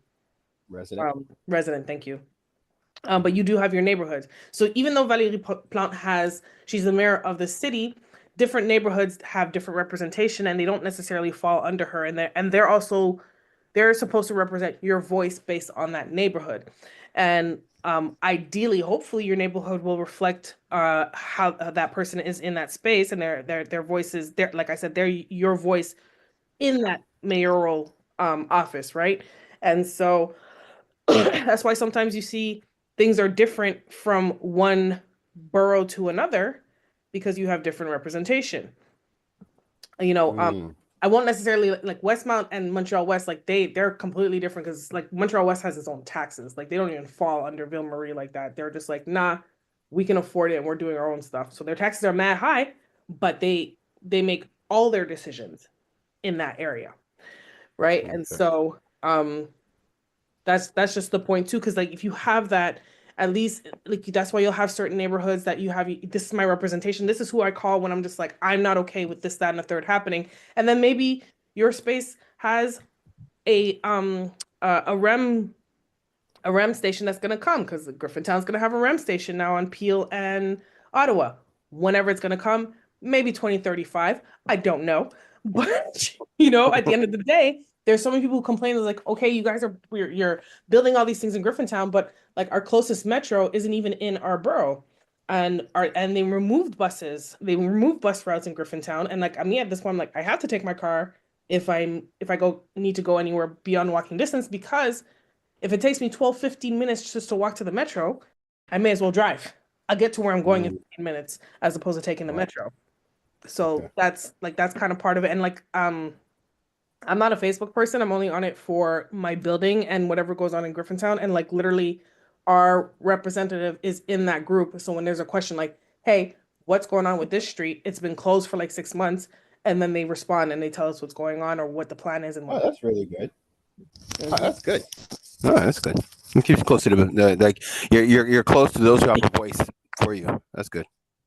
resident. Thank you. But you do have your neighborhoods. So even though Valérie Plante she's the mayor of the city, different neighborhoods have different representation, and they don't necessarily fall under her, and they're supposed to represent your voice based on that neighborhood. And ideally, hopefully, your neighborhood will reflect how that person is in that space, and their voices. Like I said, they're your voice in that mayoral office, right? And so that's why sometimes you see things are different from one borough to another because you have different representation. I won't necessarily like Westmount and Montreal West, like they're completely different because like Montreal West has its own taxes. Like they don't even fall under Ville Marie like that. They're just like, nah, we can afford it and we're doing our own stuff. So their taxes are mad high, but they make all their decisions in that area. Right. Okay. And so that's just the point too. Cause like if you have that, at least like that's why you'll have certain neighborhoods that you have, this is my representation. This is who I call when I'm just like, I'm not okay with this, that, and the third happening. And then maybe your space has a REM station that's gonna come because Griffintown's gonna have a REM station now on Peel and Ottawa. Whenever it's gonna come, maybe 2035. I don't know. But you know, at the end of the day, there's so many people who complain like, okay, you guys you're building all these things in Griffintown, but like our closest metro isn't even in our borough. And they removed buses. They removed bus routes in Griffintown. And like at this point, I'm like, I have to take my car if I need to go anywhere beyond walking distance, because if it takes me 12, 15 minutes just to walk to the metro, I may as well drive. I'll get to where I'm going in 15 minutes as opposed to taking the metro. So that's kind of part of it. And like I'm not a Facebook person. I'm only on it for my building and whatever goes on in Griffintown. And like literally our representative is in that group. So when there's a question like, hey, what's going on with this street? It's been closed for like 6 months. And then they respond and they tell us what's going on or what the plan is. And what. Oh, that's really good. Oh, that's good. Oh, that's good. It keeps close to the like you're close to those who have a voice for you. That's good.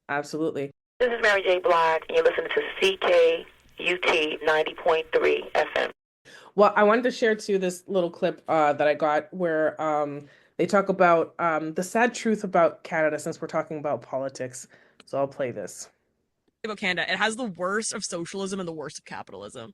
Absolutely. This is Mary J. Blige, and you're listening to CKUT 90.3 FM. Well, I wanted to share too this little clip that I got where they talk about the sad truth about Canada, since we're talking about politics. So I'll play this. About Canada, it has the worst of socialism and the worst of capitalism.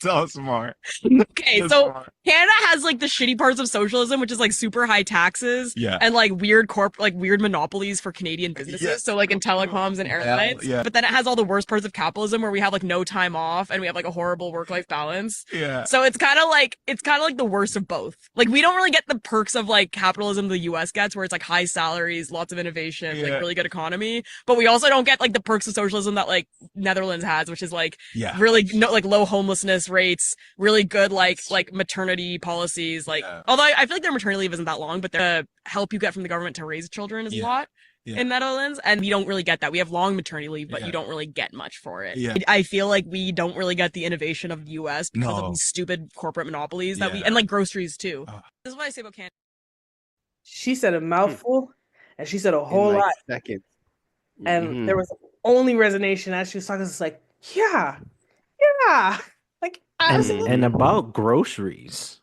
So smart. Okay, so Canada has like the shitty parts of socialism, which is like super high taxes, and like weird weird monopolies for Canadian businesses. So like in telecoms and airlines. But then it has all the worst parts of capitalism, where we have like no time off and we have like a horrible work-life balance. So it's kind of like the worst of both. Like we don't really get the perks of like capitalism the US gets, where it's like high salaries, lots of innovation, like really good economy. But we also don't get like the perks of socialism that like Netherlands has, which is like really like low homelessness rates, really good like maternity policies, like although I feel like their maternity leave isn't that long, but the help you get from the government to raise children is a lot in Netherlands, and we don't really get that. We have long maternity leave, but you don't really get much for it. I feel like we don't really get the innovation of the US because of these stupid corporate monopolies that we, and like groceries too. This is what I say about Canada. She said a mouthful and she said a whole lot. Seconds. And there was only resignation as she was talking. It's like, yeah. Like, and about groceries.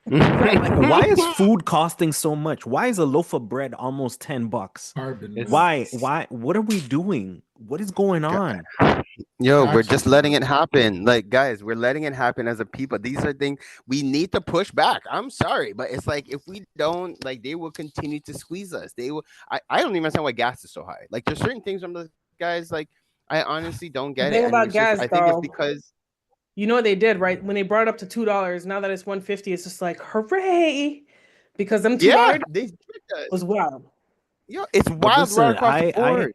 Like, why is food costing so much? Why is a loaf of bread almost $10? Why? What are we doing? What is going on? Yo, we're just letting it happen. Like, guys, we're letting it happen as a people. These are things we need to push back. I'm sorry, but it's like if we don't, like, they will continue to squeeze us. They will. I don't even understand why gas is so high. Like, there's certain things from the guys. Like, I honestly don't get the thing it. about gas, I think it's because. You know what they did, right? When they brought it up to $2, now that it's $1.50, it's just like, hooray! Because them $2 was wild. Yo, it's wild right across the board.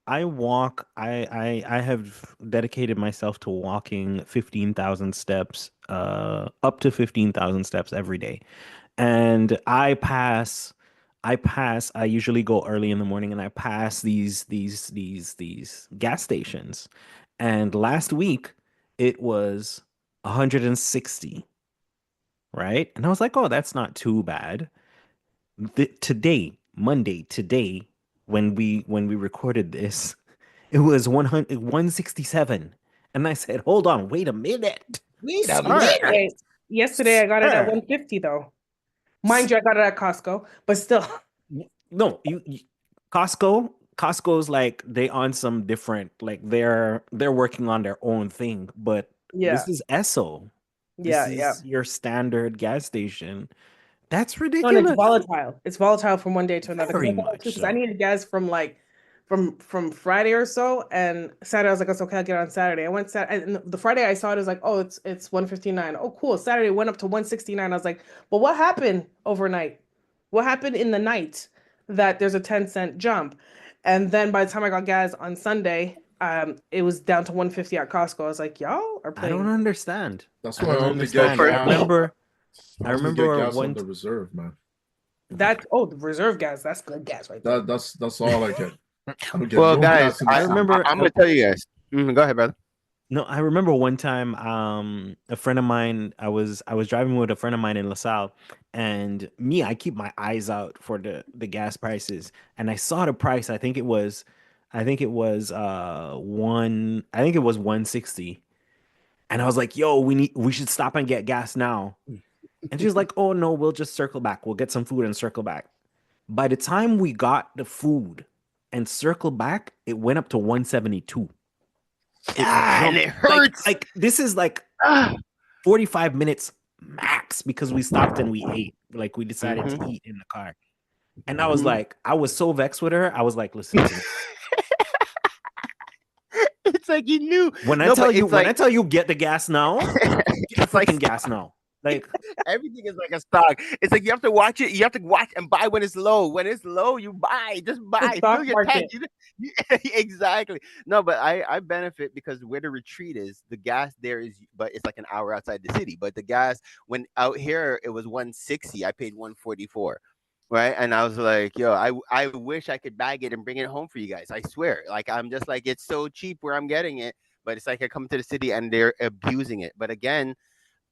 I walk. I have dedicated myself to walking 15,000 steps, up to 15,000 steps every day, and I pass. I usually go early in the morning, and I pass these gas stations, and last week it was 160, right? And I was like, oh, that's not too bad. Monday, when we recorded this, it was 167. And I said, hold on, wait a minute. Yesterday I got it at 150 though. Mind you, I got it at Costco, but still. No, Costco's like they on some different, like they're working on their own thing, but this is Esso. This is your standard gas station. That's ridiculous. No, and it's volatile. It's volatile from one day to another. Very much so. I needed gas from Friday or so, and Saturday I was like, it's okay, I'll get it on Saturday. I went Saturday, and the Friday I saw it was like, oh, it's 159. Oh, cool. Saturday went up to 169. I was like, but what happened overnight? What happened in the night that there's a 10-cent jump? And then by the time I got gas on Sunday, it was down to 150 at Costco. I was like, y'all are I playing. don't understand. That's I why I don't only get understand. I gas. remember I only get gas one on the reserve, man. That the reserve gas, that's good gas right there. That's all I get. I don't get Well, no guys, gas in the I city. remember I'm gonna tell you guys. Go ahead, brother. No, I remember one time, a friend of mine, I was driving with a friend of mine in LaSalle, and I keep my eyes out for the gas prices, and I saw the price. I think it was 160, and I was like, "Yo, we should stop and get gas now." And she's like, "Oh no, we'll just circle back. We'll get some food and circle back." By the time we got the food and circled back, it went up to 172. And it hurts. Like this is like 45 minutes max because we stopped and we ate. Like we decided to eat in the car. And I was like, I was so vexed with her. I was like, listen to me. It's like you knew. When I tell you get the gas now, get the freaking gas now. Like everything is like a stock. It's like you have to watch it. You have to watch and buy when it's low. When it's low, you buy. Just buy. Fill your tank. Exactly. No, but I benefit because where the retreat is, the gas there is, but it's like an hour outside the city. But the gas, when out here, it was 160. I paid 144. Right. And I was like, yo, I wish I could bag it and bring it home for you guys. I swear. Like, I'm just like, it's so cheap where I'm getting it. But it's like I come to the city and they're abusing it. But again,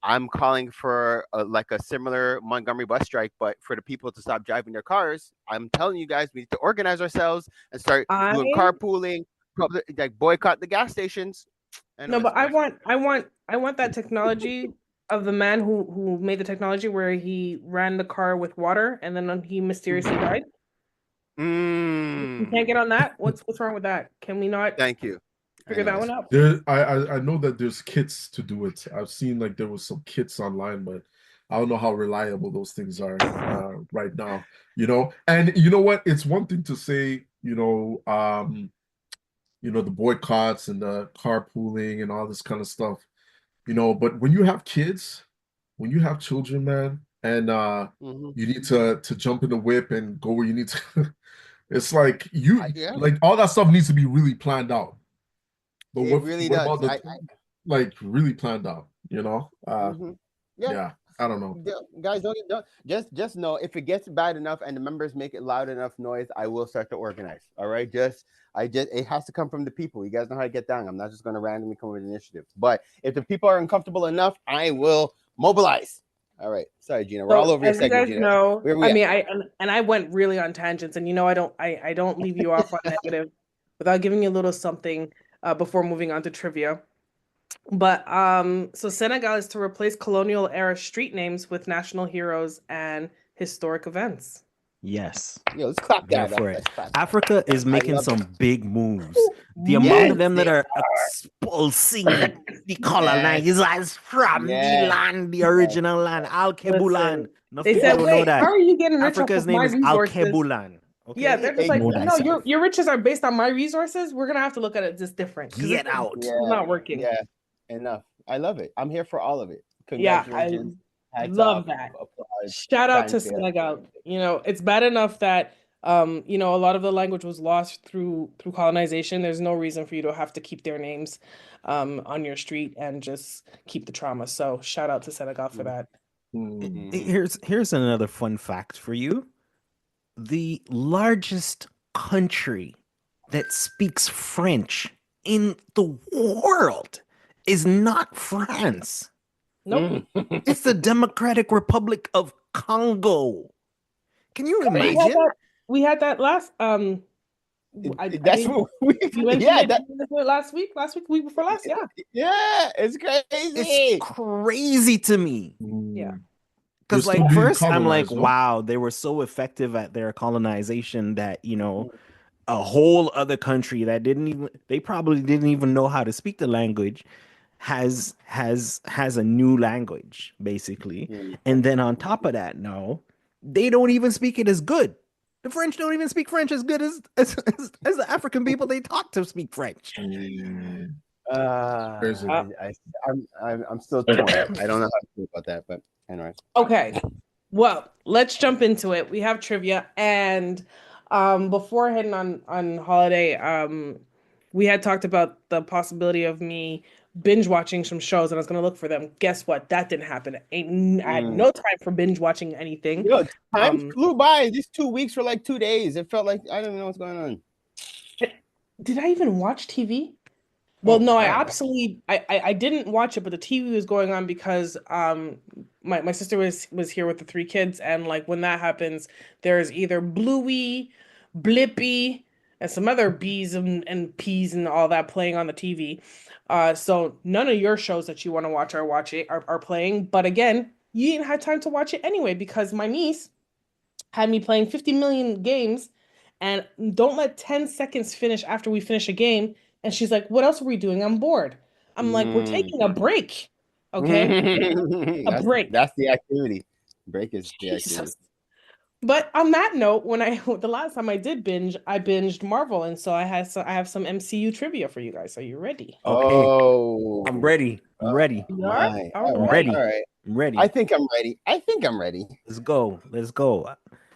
I'm calling for like a similar Montgomery bus strike, but for the people to stop driving their cars. I'm telling you guys, we need to organize ourselves and start doing carpooling, like boycott the gas stations. No, but I want that technology of the man who made the technology where he ran the car with water and then he mysteriously died. You can't get on that. What's wrong with that? Can we not? Thank you. Figure that one out. I know that there's kits to do it. I've seen like there was some kits online, but I don't know how reliable those things are right now. You know, and you know what? It's one thing to say, the boycotts and the carpooling and all this kind of stuff, but when you have kids, when you have children, man, and you need to jump in the whip and go where you need to, it's like like all that stuff needs to be really planned out. But it really does. Like really planned out, Yeah, I don't know. Guys, don't just know if it gets bad enough and the members make it loud enough noise, I will start to organize. All right. It has to come from the people. You guys know how to get down. I'm not just going to randomly come with initiatives. But if the people are uncomfortable enough, I will mobilize. All right. Sorry, Gina. We're all over your segment, Gina. I went really on tangents, and I don't leave you off on negative without giving you a little something before moving on to trivia. But so Senegal is to replace colonial era street names with national heroes and historic events. Yes. Yo, let's clap that for it. Africa is making some big moves. The amount of them that are expulsing the colonizers from the land, the original land, Al-Kebulan. They said, wait, how are you getting rich Africa's name is Al-Kebulan. Okay. Yeah, they're just like, no, your riches are based on my reresources. We're gonna have to look at it just different. Get out. It's not working. Yeah, enough. I love it. I'm here for all of it. Yeah, I love that. Shout out to Senegal. It's bad enough that a lot of the language was lost through colonization. There's no reason for you to have to keep their names on your street and just keep the trauma. So shout out to Senegal for that. Here's another fun fact for you. The largest country that speaks French in the world is not France. Nope. It's the Democratic Republic of Congo. Can you imagine? We had that last last week, week before last, yeah. Yeah, it's crazy. It's crazy to me. Yeah. Because first I'm like, wow, they were so effective at their colonization that, a whole other country that they probably didn't even know how to speak the language has a new language, basically. And then on top of that, no, they don't even speak it as good. The French don't even speak French as good as the African people they talk to speak French. I'm still torn. I don't know how to feel about that, but anyway. Okay, well, let's jump into it. We have trivia, and before heading on holiday, we had talked about the possibility of me binge watching some shows, and I was gonna look for them. Guess what? That didn't happen. I had no time for binge watching anything. Yo, time flew by. These 2 weeks were like 2 days. It felt like I don't know what's going on. Did I even watch TV? Well, no, I didn't watch it, but the TV was going on because my sister was here with the 3 kids, and like when that happens, there's either Bluey, Blippy, and some other B's and P's and all that playing on the TV. So none of your shows that you want to watch are playing. But again, you didn't have time to watch it anyway because my niece had me playing 50 million games, and don't let 10 seconds finish after we finish a game. And she's like, what else are we doing? I'm bored. I'm like, we're taking a break. Okay? A break. That's the activity. Break is the activity. But on that note, the last time I did binge, I binged Marvel. And so I have some MCU trivia for you guys. Are you ready? Okay. Oh. I'm ready. I'm ready. You are? I'm ready. All right. I'm ready. I think I'm ready. Let's go.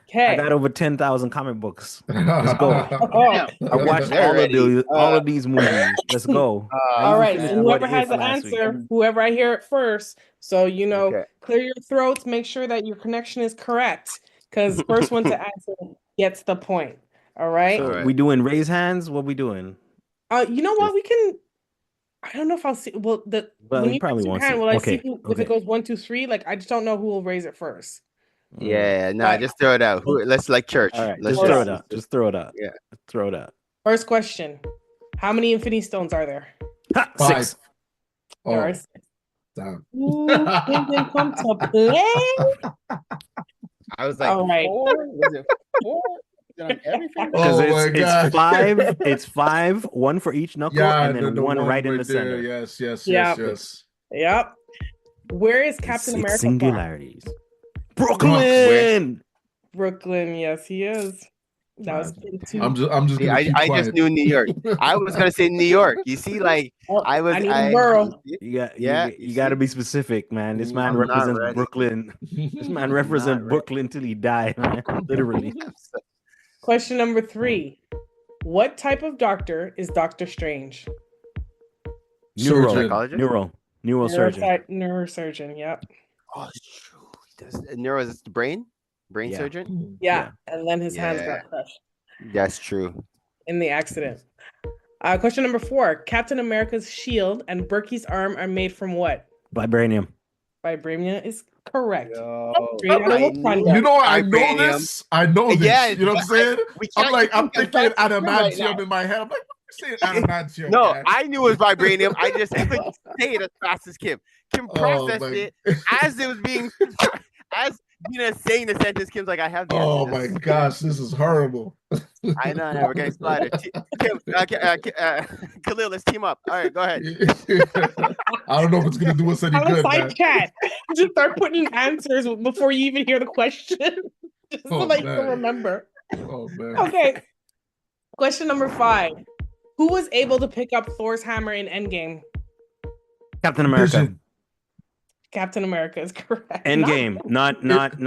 Okay. I got over 10,000 comic books. Let's go. Oh. I watched all of these movies. Let's go. All right. So whoever has the answer, whoever I hear it first. So, clear your throats. Make sure that your connection is correct. Because first one to answer gets the point. All right. So we doing raise hands? What we doing? You know what? We can. I don't know if I'll see. Well, when you probably won't hand, see. will I see if it goes 1, 2, 3? Like I just don't know who will raise it first. Yeah, just throw it out. Let's like church. All right, let's throw it out. Just throw it out. Yeah, throw it out. First question: how many Infinity Stones are there? 6. There are 6. Damn. Ooh, didn't come to play. I was like, all right. 4? Was it 4? Because it's 5. It's 5, 1 for each knuckle, and then one right in the center. Yes. Yep. Where is Captain America? Singularities. Brooklyn. Brooklyn. Yes, he is. That was too. I'm just. I just knew New York. I was gonna say New York. You see, like I was. You got to be specific, man. This man represents Brooklyn. This man represents Brooklyn till he died, man. Literally. Question number 3: what type of doctor is Doctor Strange? Neurosurgeon. Neurosurgeon. Yep. Oh, neuro is the brain surgeon. Yeah, and then his hands got crushed. That's true. In the accident. Question number 4: Captain America's shield and Berkey's arm are made from what? Vibranium. Vibranium is correct. I know this. Yes, you know what I'm saying? I'm thinking adamantium in my head. I'm like, saying adamantium. No, man. I knew it was vibranium. I just couldn't say it as fast as Kim. Kim processed it as it was being as saying the sentence. Kim's like, I have the answer. My gosh, this is horrible. I know, we're getting splattered. Kim, Kaleel, let's team up. All right, go ahead. I don't know if it's gonna do us any good. Side chat. Just start putting answers before you even hear the question, just so that you can remember. Oh man. Okay. Question number 5: who was able to pick up Thor's hammer in Endgame? Captain America. Vision. Captain America is correct. Endgame, not Avengers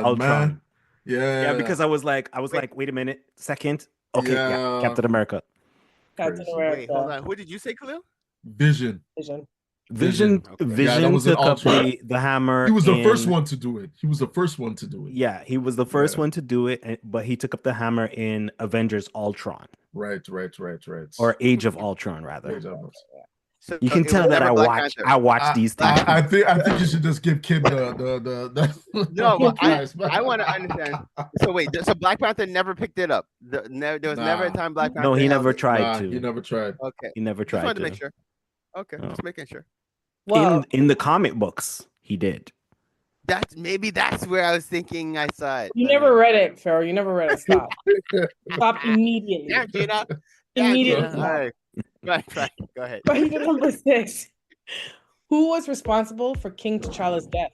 Ultron. Man. Yeah, because I was like, wait a minute, second. Okay, yeah, Captain America. Captain America. Wait, hold on. Who did you say, Kaleel? Vision took up the hammer. He was the first one to do it. Yeah, he was the first one to do it, but he took up the hammer in Avengers Ultron. Right. Or Age of Ultron, rather. So you can tell that I watch these things. I think you should just give Kim the No, but I want to understand. So wait, so Black Panther never picked it up. There was never a time Black Panther. No, he never tried to. He never tried. Okay, he never tried. Just wanted to make sure. Okay, just making sure. Well, in the comic books, he did. That's where I was thinking I saw it. You never read it, Pharaoh. You never read it. Stop. Stop immediately. Yeah, Gina. Immediately. All right. Right. Go ahead. Question number 6: who was responsible for King T'Challa's death?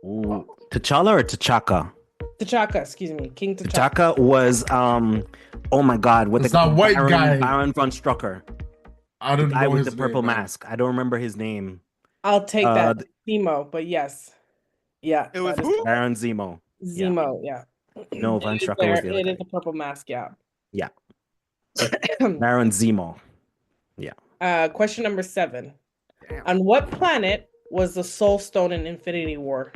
Ooh. T'Challa or T'Chaka? T'Chaka, excuse me. King T'Chaka. T'Chaka was oh my god, what the white guy? Baron von Strucker. I don't know with the purple mask. I don't remember his name. I'll take that. Zemo, but yes. Yeah. It was who? Baron Zemo. Zemo, yeah. No, Von It is Strucker was there. the other It is guy. a purple mask, yeah. Yeah. Baron Zemo. Yeah. Question number 7. Damn. On what planet was the Soul Stone in Infinity War?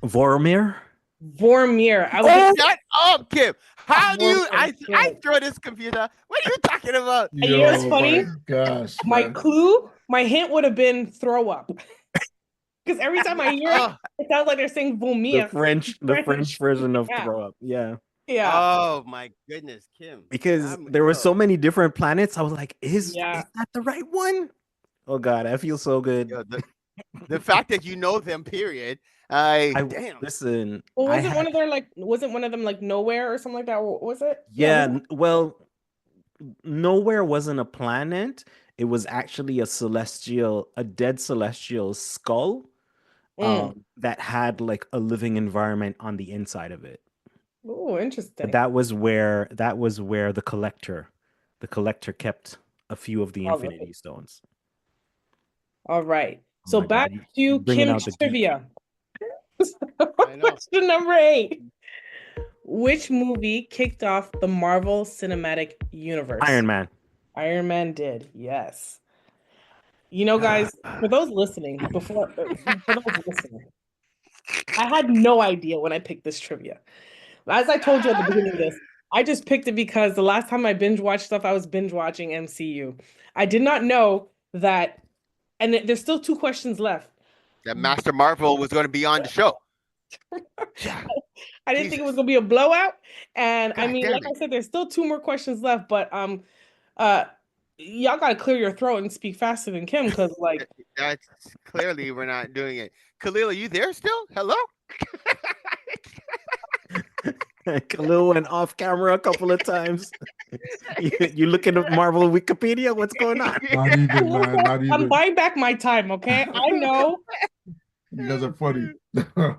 Vormir? Vormir. Shut up, Kim. How do you? I throw this computer. What are you talking about? You know what's funny? My gosh, My man. clue, my hint would have been throw up. Because every time I hear it, it sounds like they're saying The Vormir. French version of Yeah. throw up. Yeah. Yeah. Oh my goodness, Kim. Because there were so many different planets. I was like, is that the right one? Oh God, I feel so good. Yo, the fact that you know them, period. Damn. Listen. Well, wasn't one of them like Nowhere or something like that? What was it? Yeah, well, Nowhere wasn't a planet. It was actually a dead celestial skull that had like a living environment on the inside of it. Oh, interesting. But that was where the collector kept a few of the Infinity Stones. All right. Oh So my back God, to bringing Kim's out the geek. trivia. I know. Question number 8. Which movie kicked off the Marvel Cinematic Universe? Iron Man. Iron Man did, yes. You know, guys, for those listening, I had no idea when I picked this trivia. As I told you at the beginning of this, I just picked it because the last time I binge watched stuff, I was binge watching MCU. I did not know that, and there's still 2 questions left. That Master Marvel was going to be on the show. I didn't think it was going to be a blowout. And God I mean, damn like it. I said, there's still 2 more questions left, but y'all got to clear your throat and speak faster than Kim, because like That's clearly we're not doing it. Kaleel, are you there still? Hello? Kaleel went off camera a couple of times. You looking at Marvel Wikipedia? What's going on? Not even, man. Not I'm even. buying back my time, okay? I know. You guys are funny. All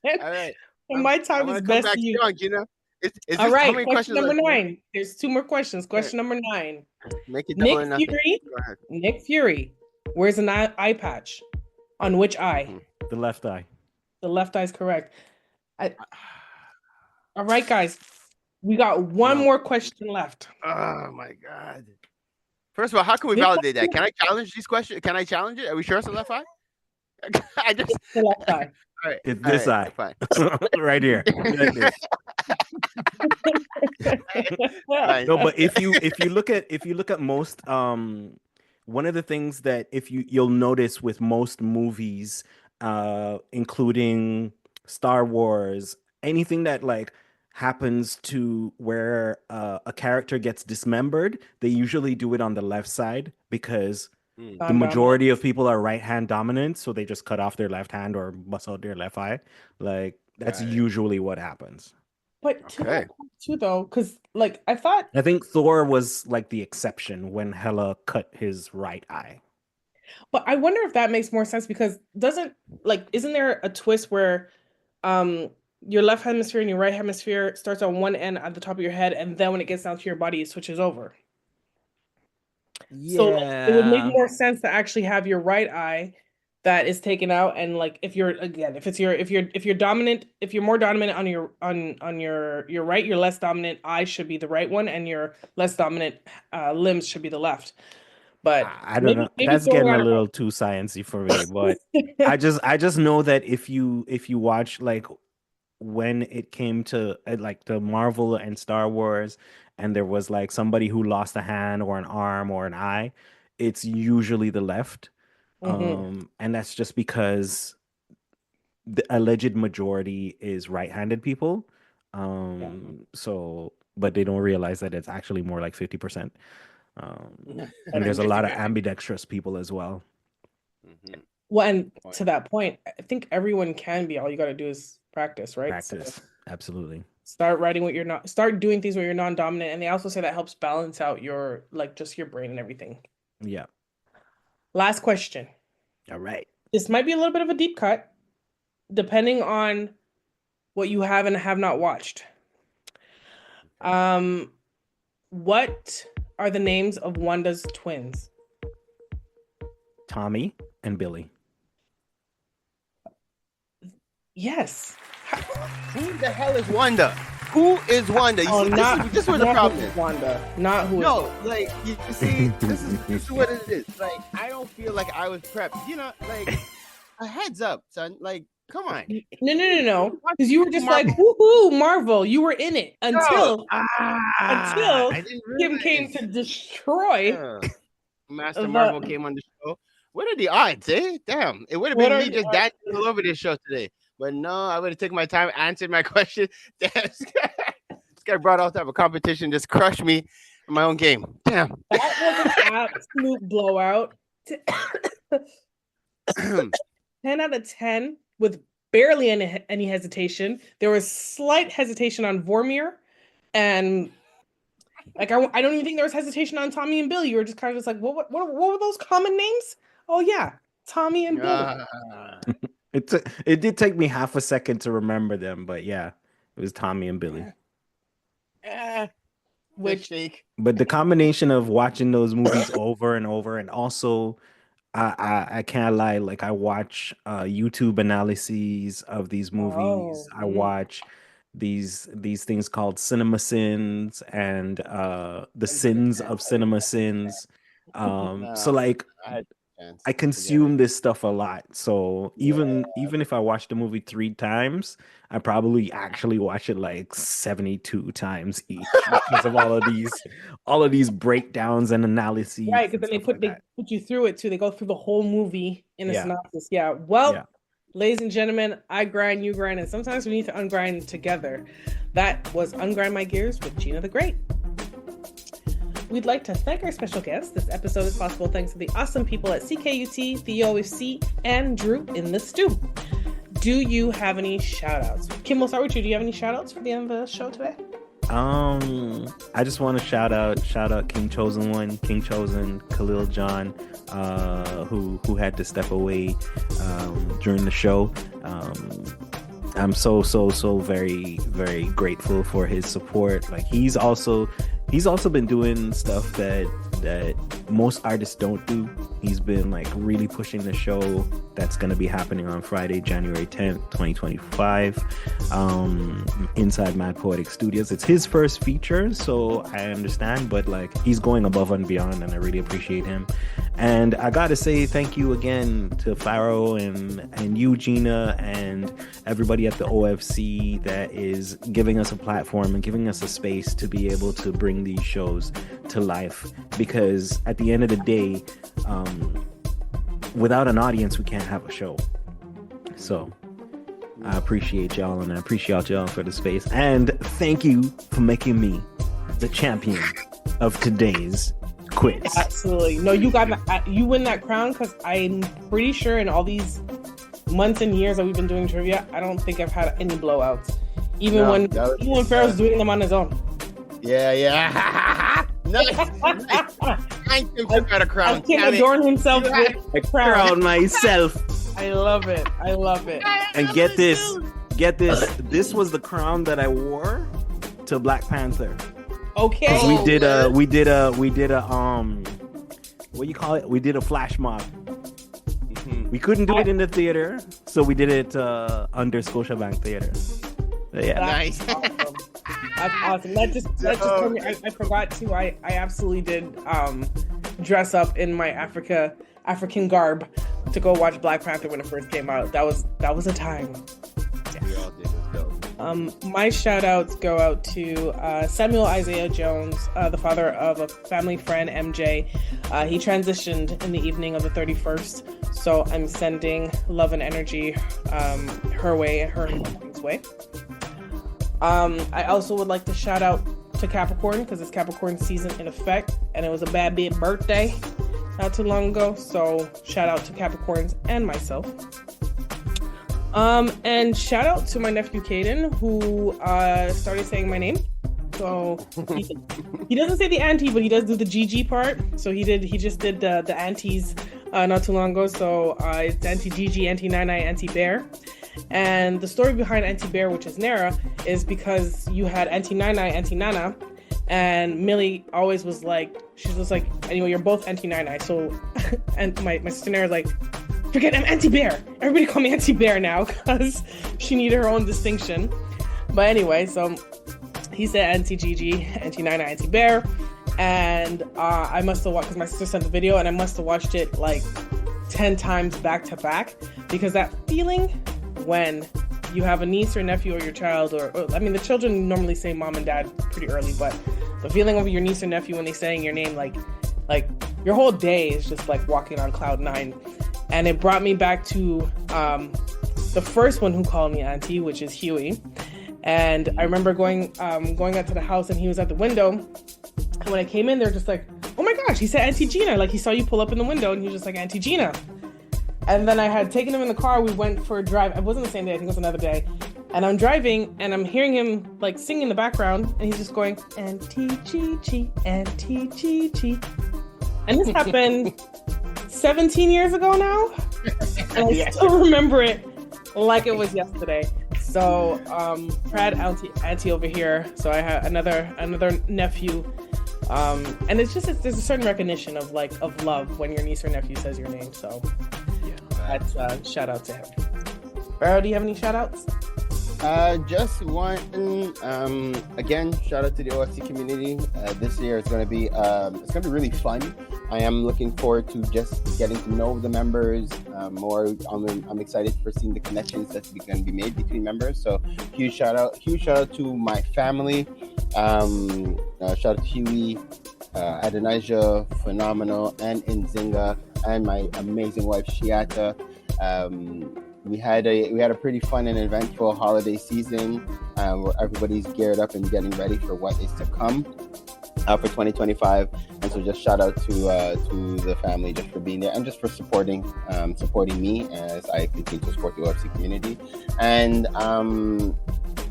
right. And my time is best to you. Strong, Gina. Is this, All how right, many question questions number left? 9. There's 2 more questions. Question number 9. Make it double or Nick nothing. Fury. Go ahead. Nick Fury wears an eye patch. On which eye? The left eye. The left eye is correct. All right, guys. We got one more question left. Oh my God. First of all, how can we validate that? Can I challenge these questions? Can I challenge it? Are we sure it's the left eye? I just The left eye. all right. It's all this right, eye. Fine. Right here. Like this. Fine. No, but if you look at most one of the things that you'll notice with most movies, including Star Wars, anything that like happens to where a character gets dismembered, they usually do it on the left side because the majority of people are right hand dominant, so they just cut off their left hand or bust out their left eye. Like that's usually what happens. But too though, because like I think Thor was like the exception when Hela cut his right eye. But I wonder if that makes more sense because isn't there a twist where your left hemisphere and your right hemisphere starts on one end at the top of your head, and then when it gets down to your body, it switches over. Yeah. So like, it would make more sense to actually have your right eye that is taken out, and like if you're dominant, if you're more dominant on your right, your less dominant eye should be the right one, and your less dominant limbs should be the left. But I don't know. That's getting a little too sciencey for me. But I just know that if you watch like when it came to like the Marvel and Star Wars, and there was like somebody who lost a hand or an arm or an eye, it's usually the left. And that's just because the alleged majority is right-handed people. So, but they don't realize that it's actually more like 50%. And there's a lot of ambidextrous people as well. Well, and to that point, I think everyone can be. All you got to do is practice, right? Practice, absolutely. Start writing what you're not. Start doing things where you're non-dominant, and they also say that helps balance out your just your brain and everything. Yeah. Last question. All right. This might be a little bit of a deep cut, depending on what you have and have not watched. What are the names of Wanda's twins? Tommy and Billy. Yes. Who the hell is Wanda? Who is Wanda? You see, this is what the problem is. Wanda, not who. No, like you see, this is what it is. Like I don't feel like I was prepped. You know, like a heads up, son. Like, come on. No. Because you were just like, woohoo, Marvel. You were in it until Kim came to destroy. Master Marvel came on the show. What are the odds, eh? Damn, it would have been me just dancing all over this show today. But no, I would have taken my time, answered my question. Damn, this guy brought all type of competition, just crushed me in my own game. Damn. That was an absolute blowout. 10 out of 10 with barely any hesitation. There was slight hesitation on Vormir, and like I don't even think there was hesitation on Tommy and Billy. You were just kind of just like, what were those common names? Oh yeah, Tommy and Billy. It did take me half a second to remember them, but yeah, it was Tommy and Billy. But the combination of watching those movies over and over, and also I can't lie, like I watch YouTube analyses of these movies. I watch these things called cinema sins and the sins of cinema sins. So like I consume this stuff a lot. So even if I watch the movie 3 times, I probably actually watch it like 72 times each because of all of these breakdowns and analyses. Right, because then they put you through it too. They go through the whole movie in a synopsis. Yeah. Well, ladies and gentlemen, I grind, you grind, and sometimes we need to ungrind together. That was Ungrind My Gears with Gina the Great. We'd like to thank our special guests. This episode is possible thanks to the awesome people at CKUT, the OFC, and Drew in the Stew. Do you have any shout-outs? Kim, we'll start with you. Do you have any shout-outs for the end of the show today? I just want to shout out King Chosen One, King Chosen, Kaleel John, who had to step away during the show. I'm so very, very grateful for his support. Like he's also been doing stuff that most artists don't do. He's been like really pushing the show that's going to be happening on Friday, January 10th, 2025, inside my Poetic Studios. It's his first feature, so I understand, but like he's going above and beyond, and I really appreciate him. And I gotta say thank you again to Pharaoh and you, Gina, and everybody at the OFC that is giving us a platform and giving us a space to be able to bring these shows to life. Because at the end of the day, without an audience, we can't have a show. So I appreciate y'all, and I appreciate y'all for the space. And thank you for making me the champion of today's quiz. Absolutely. No, you win that crown, because I'm pretty sure in all these months and years that we've been doing trivia, I don't think I've had any blowouts. Even when Pharaoh's doing them on his own. Yeah. Nice. I got a crown. He can adorn himself with a crown myself. I love it. And get this. This was the crown that I wore to Black Panther. Okay. We did a what do you call it? We did a flash mob. Mm-hmm. We couldn't do it in the theater, so we did it under Scotiabank Theater. Yeah. Nice. Awesome. That's awesome. That just told me I forgot to. I absolutely did dress up in my African garb to go watch Black Panther when it first came out. That was a time. We all did. My shout outs go out to Samuel Isaiah Jones, the father of a family friend, MJ. He transitioned in the evening of the 31st, so I'm sending love and energy her way and her family's way. I also would like to shout out to Capricorn, because it's Capricorn season in effect, and it was a bad bit birthday not too long ago, so shout out to Capricorns and myself. And shout out to my nephew Caden, who started saying my name. So he doesn't say the auntie, but he does do the GG part. So he just did the aunties not too long ago. So it's Auntie Gigi, Auntie Nana, Auntie Bear. And the story behind Auntie Bear, which is Nara, is because you had Auntie Nana, Auntie Nana, and Millie always was like, she's just like, anyway, you're both Auntie Nana. So, and my sister Nara's like, forget Auntie Bear. Everybody call me Auntie Bear now because she needed her own distinction. But anyway, so he said Auntie Gigi, Auntie Nina, Auntie Bear. And I must have watched, because my sister sent the video, and I must have watched it like 10 times back to back, because that feeling when you have a niece or nephew or your child, or I mean, the children normally say mom and dad pretty early, but the feeling of your niece or nephew when they saying your name, like your whole day is just like walking on cloud 9. And it brought me back to the first one who called me auntie, which is Huey. And I remember going out to the house, and he was at the window. And when I came in, they're just like, oh my gosh, he said Auntie Gina. Like, he saw you pull up in the window, and he was just like, Auntie Gina. And then I had taken him in the car. We went for a drive. It wasn't the same day. I think it was another day. And I'm driving, and I'm hearing him like sing in the background, and he's just going, Auntie Gigi, Auntie Gigi. And this happened 17 years ago now. And I still remember it like it was yesterday. So proud auntie over here. So I have another nephew. And it's just, there's a certain recognition of love when your niece or nephew says your name. So that's shout out to him. Barrow, do you have any shout outs? Just one. Again, shout out to the OFC community. This year it's gonna be really fun. I am looking forward to just getting to know the members more. I'm excited for seeing the connections that's going to be made between members. So huge shout out to my family. Shout out to Huey, Adonijah, Phenomenal, and Nzinga, and my amazing wife Shiata. We had a pretty fun and eventful holiday season where everybody's geared up and getting ready for what is to come for 2025. And so just shout out to the family just for being there and just for supporting me as I continue to support the OFC community. And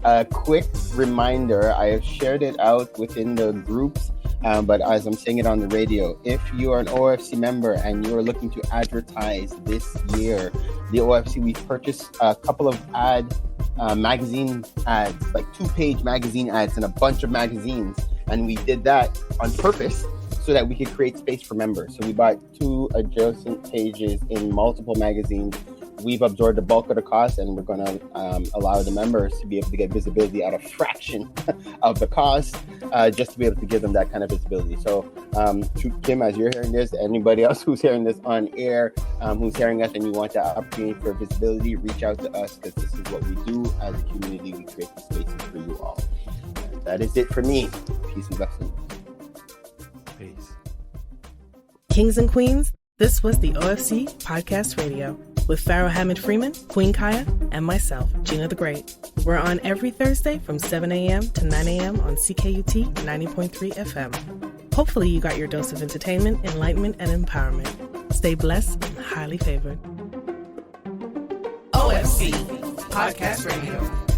a quick reminder, I have shared it out within the groups, but as I'm saying it on the radio, if you are an OFC member and you are looking to advertise this year, the OFC, we purchased a couple of magazine ads, like 2-page magazine ads in a bunch of magazines. And we did that on purpose so that we could create space for members. So we bought 2 adjacent pages in multiple magazines. We've absorbed the bulk of the cost, and we're going to allow the members to be able to get visibility at a fraction of the cost, just to be able to give them that kind of visibility. So to Kim, as you're hearing this, anybody else who's hearing this on air, who's hearing us and you want that opportunity for visibility, reach out to us, because this is what we do as a community. We create the spaces for you all. That is it for me. Peace and blessings. Peace. Kings and queens, this was the OFC Podcast Radio with Pharaoh Hammond Freeman, Queen Kaya, and myself, Gina the Great. We're on every Thursday from 7 a.m. to 9 a.m. on CKUT 90.3 FM. Hopefully you got your dose of entertainment, enlightenment, and empowerment. Stay blessed and highly favored. OFC Podcast Radio.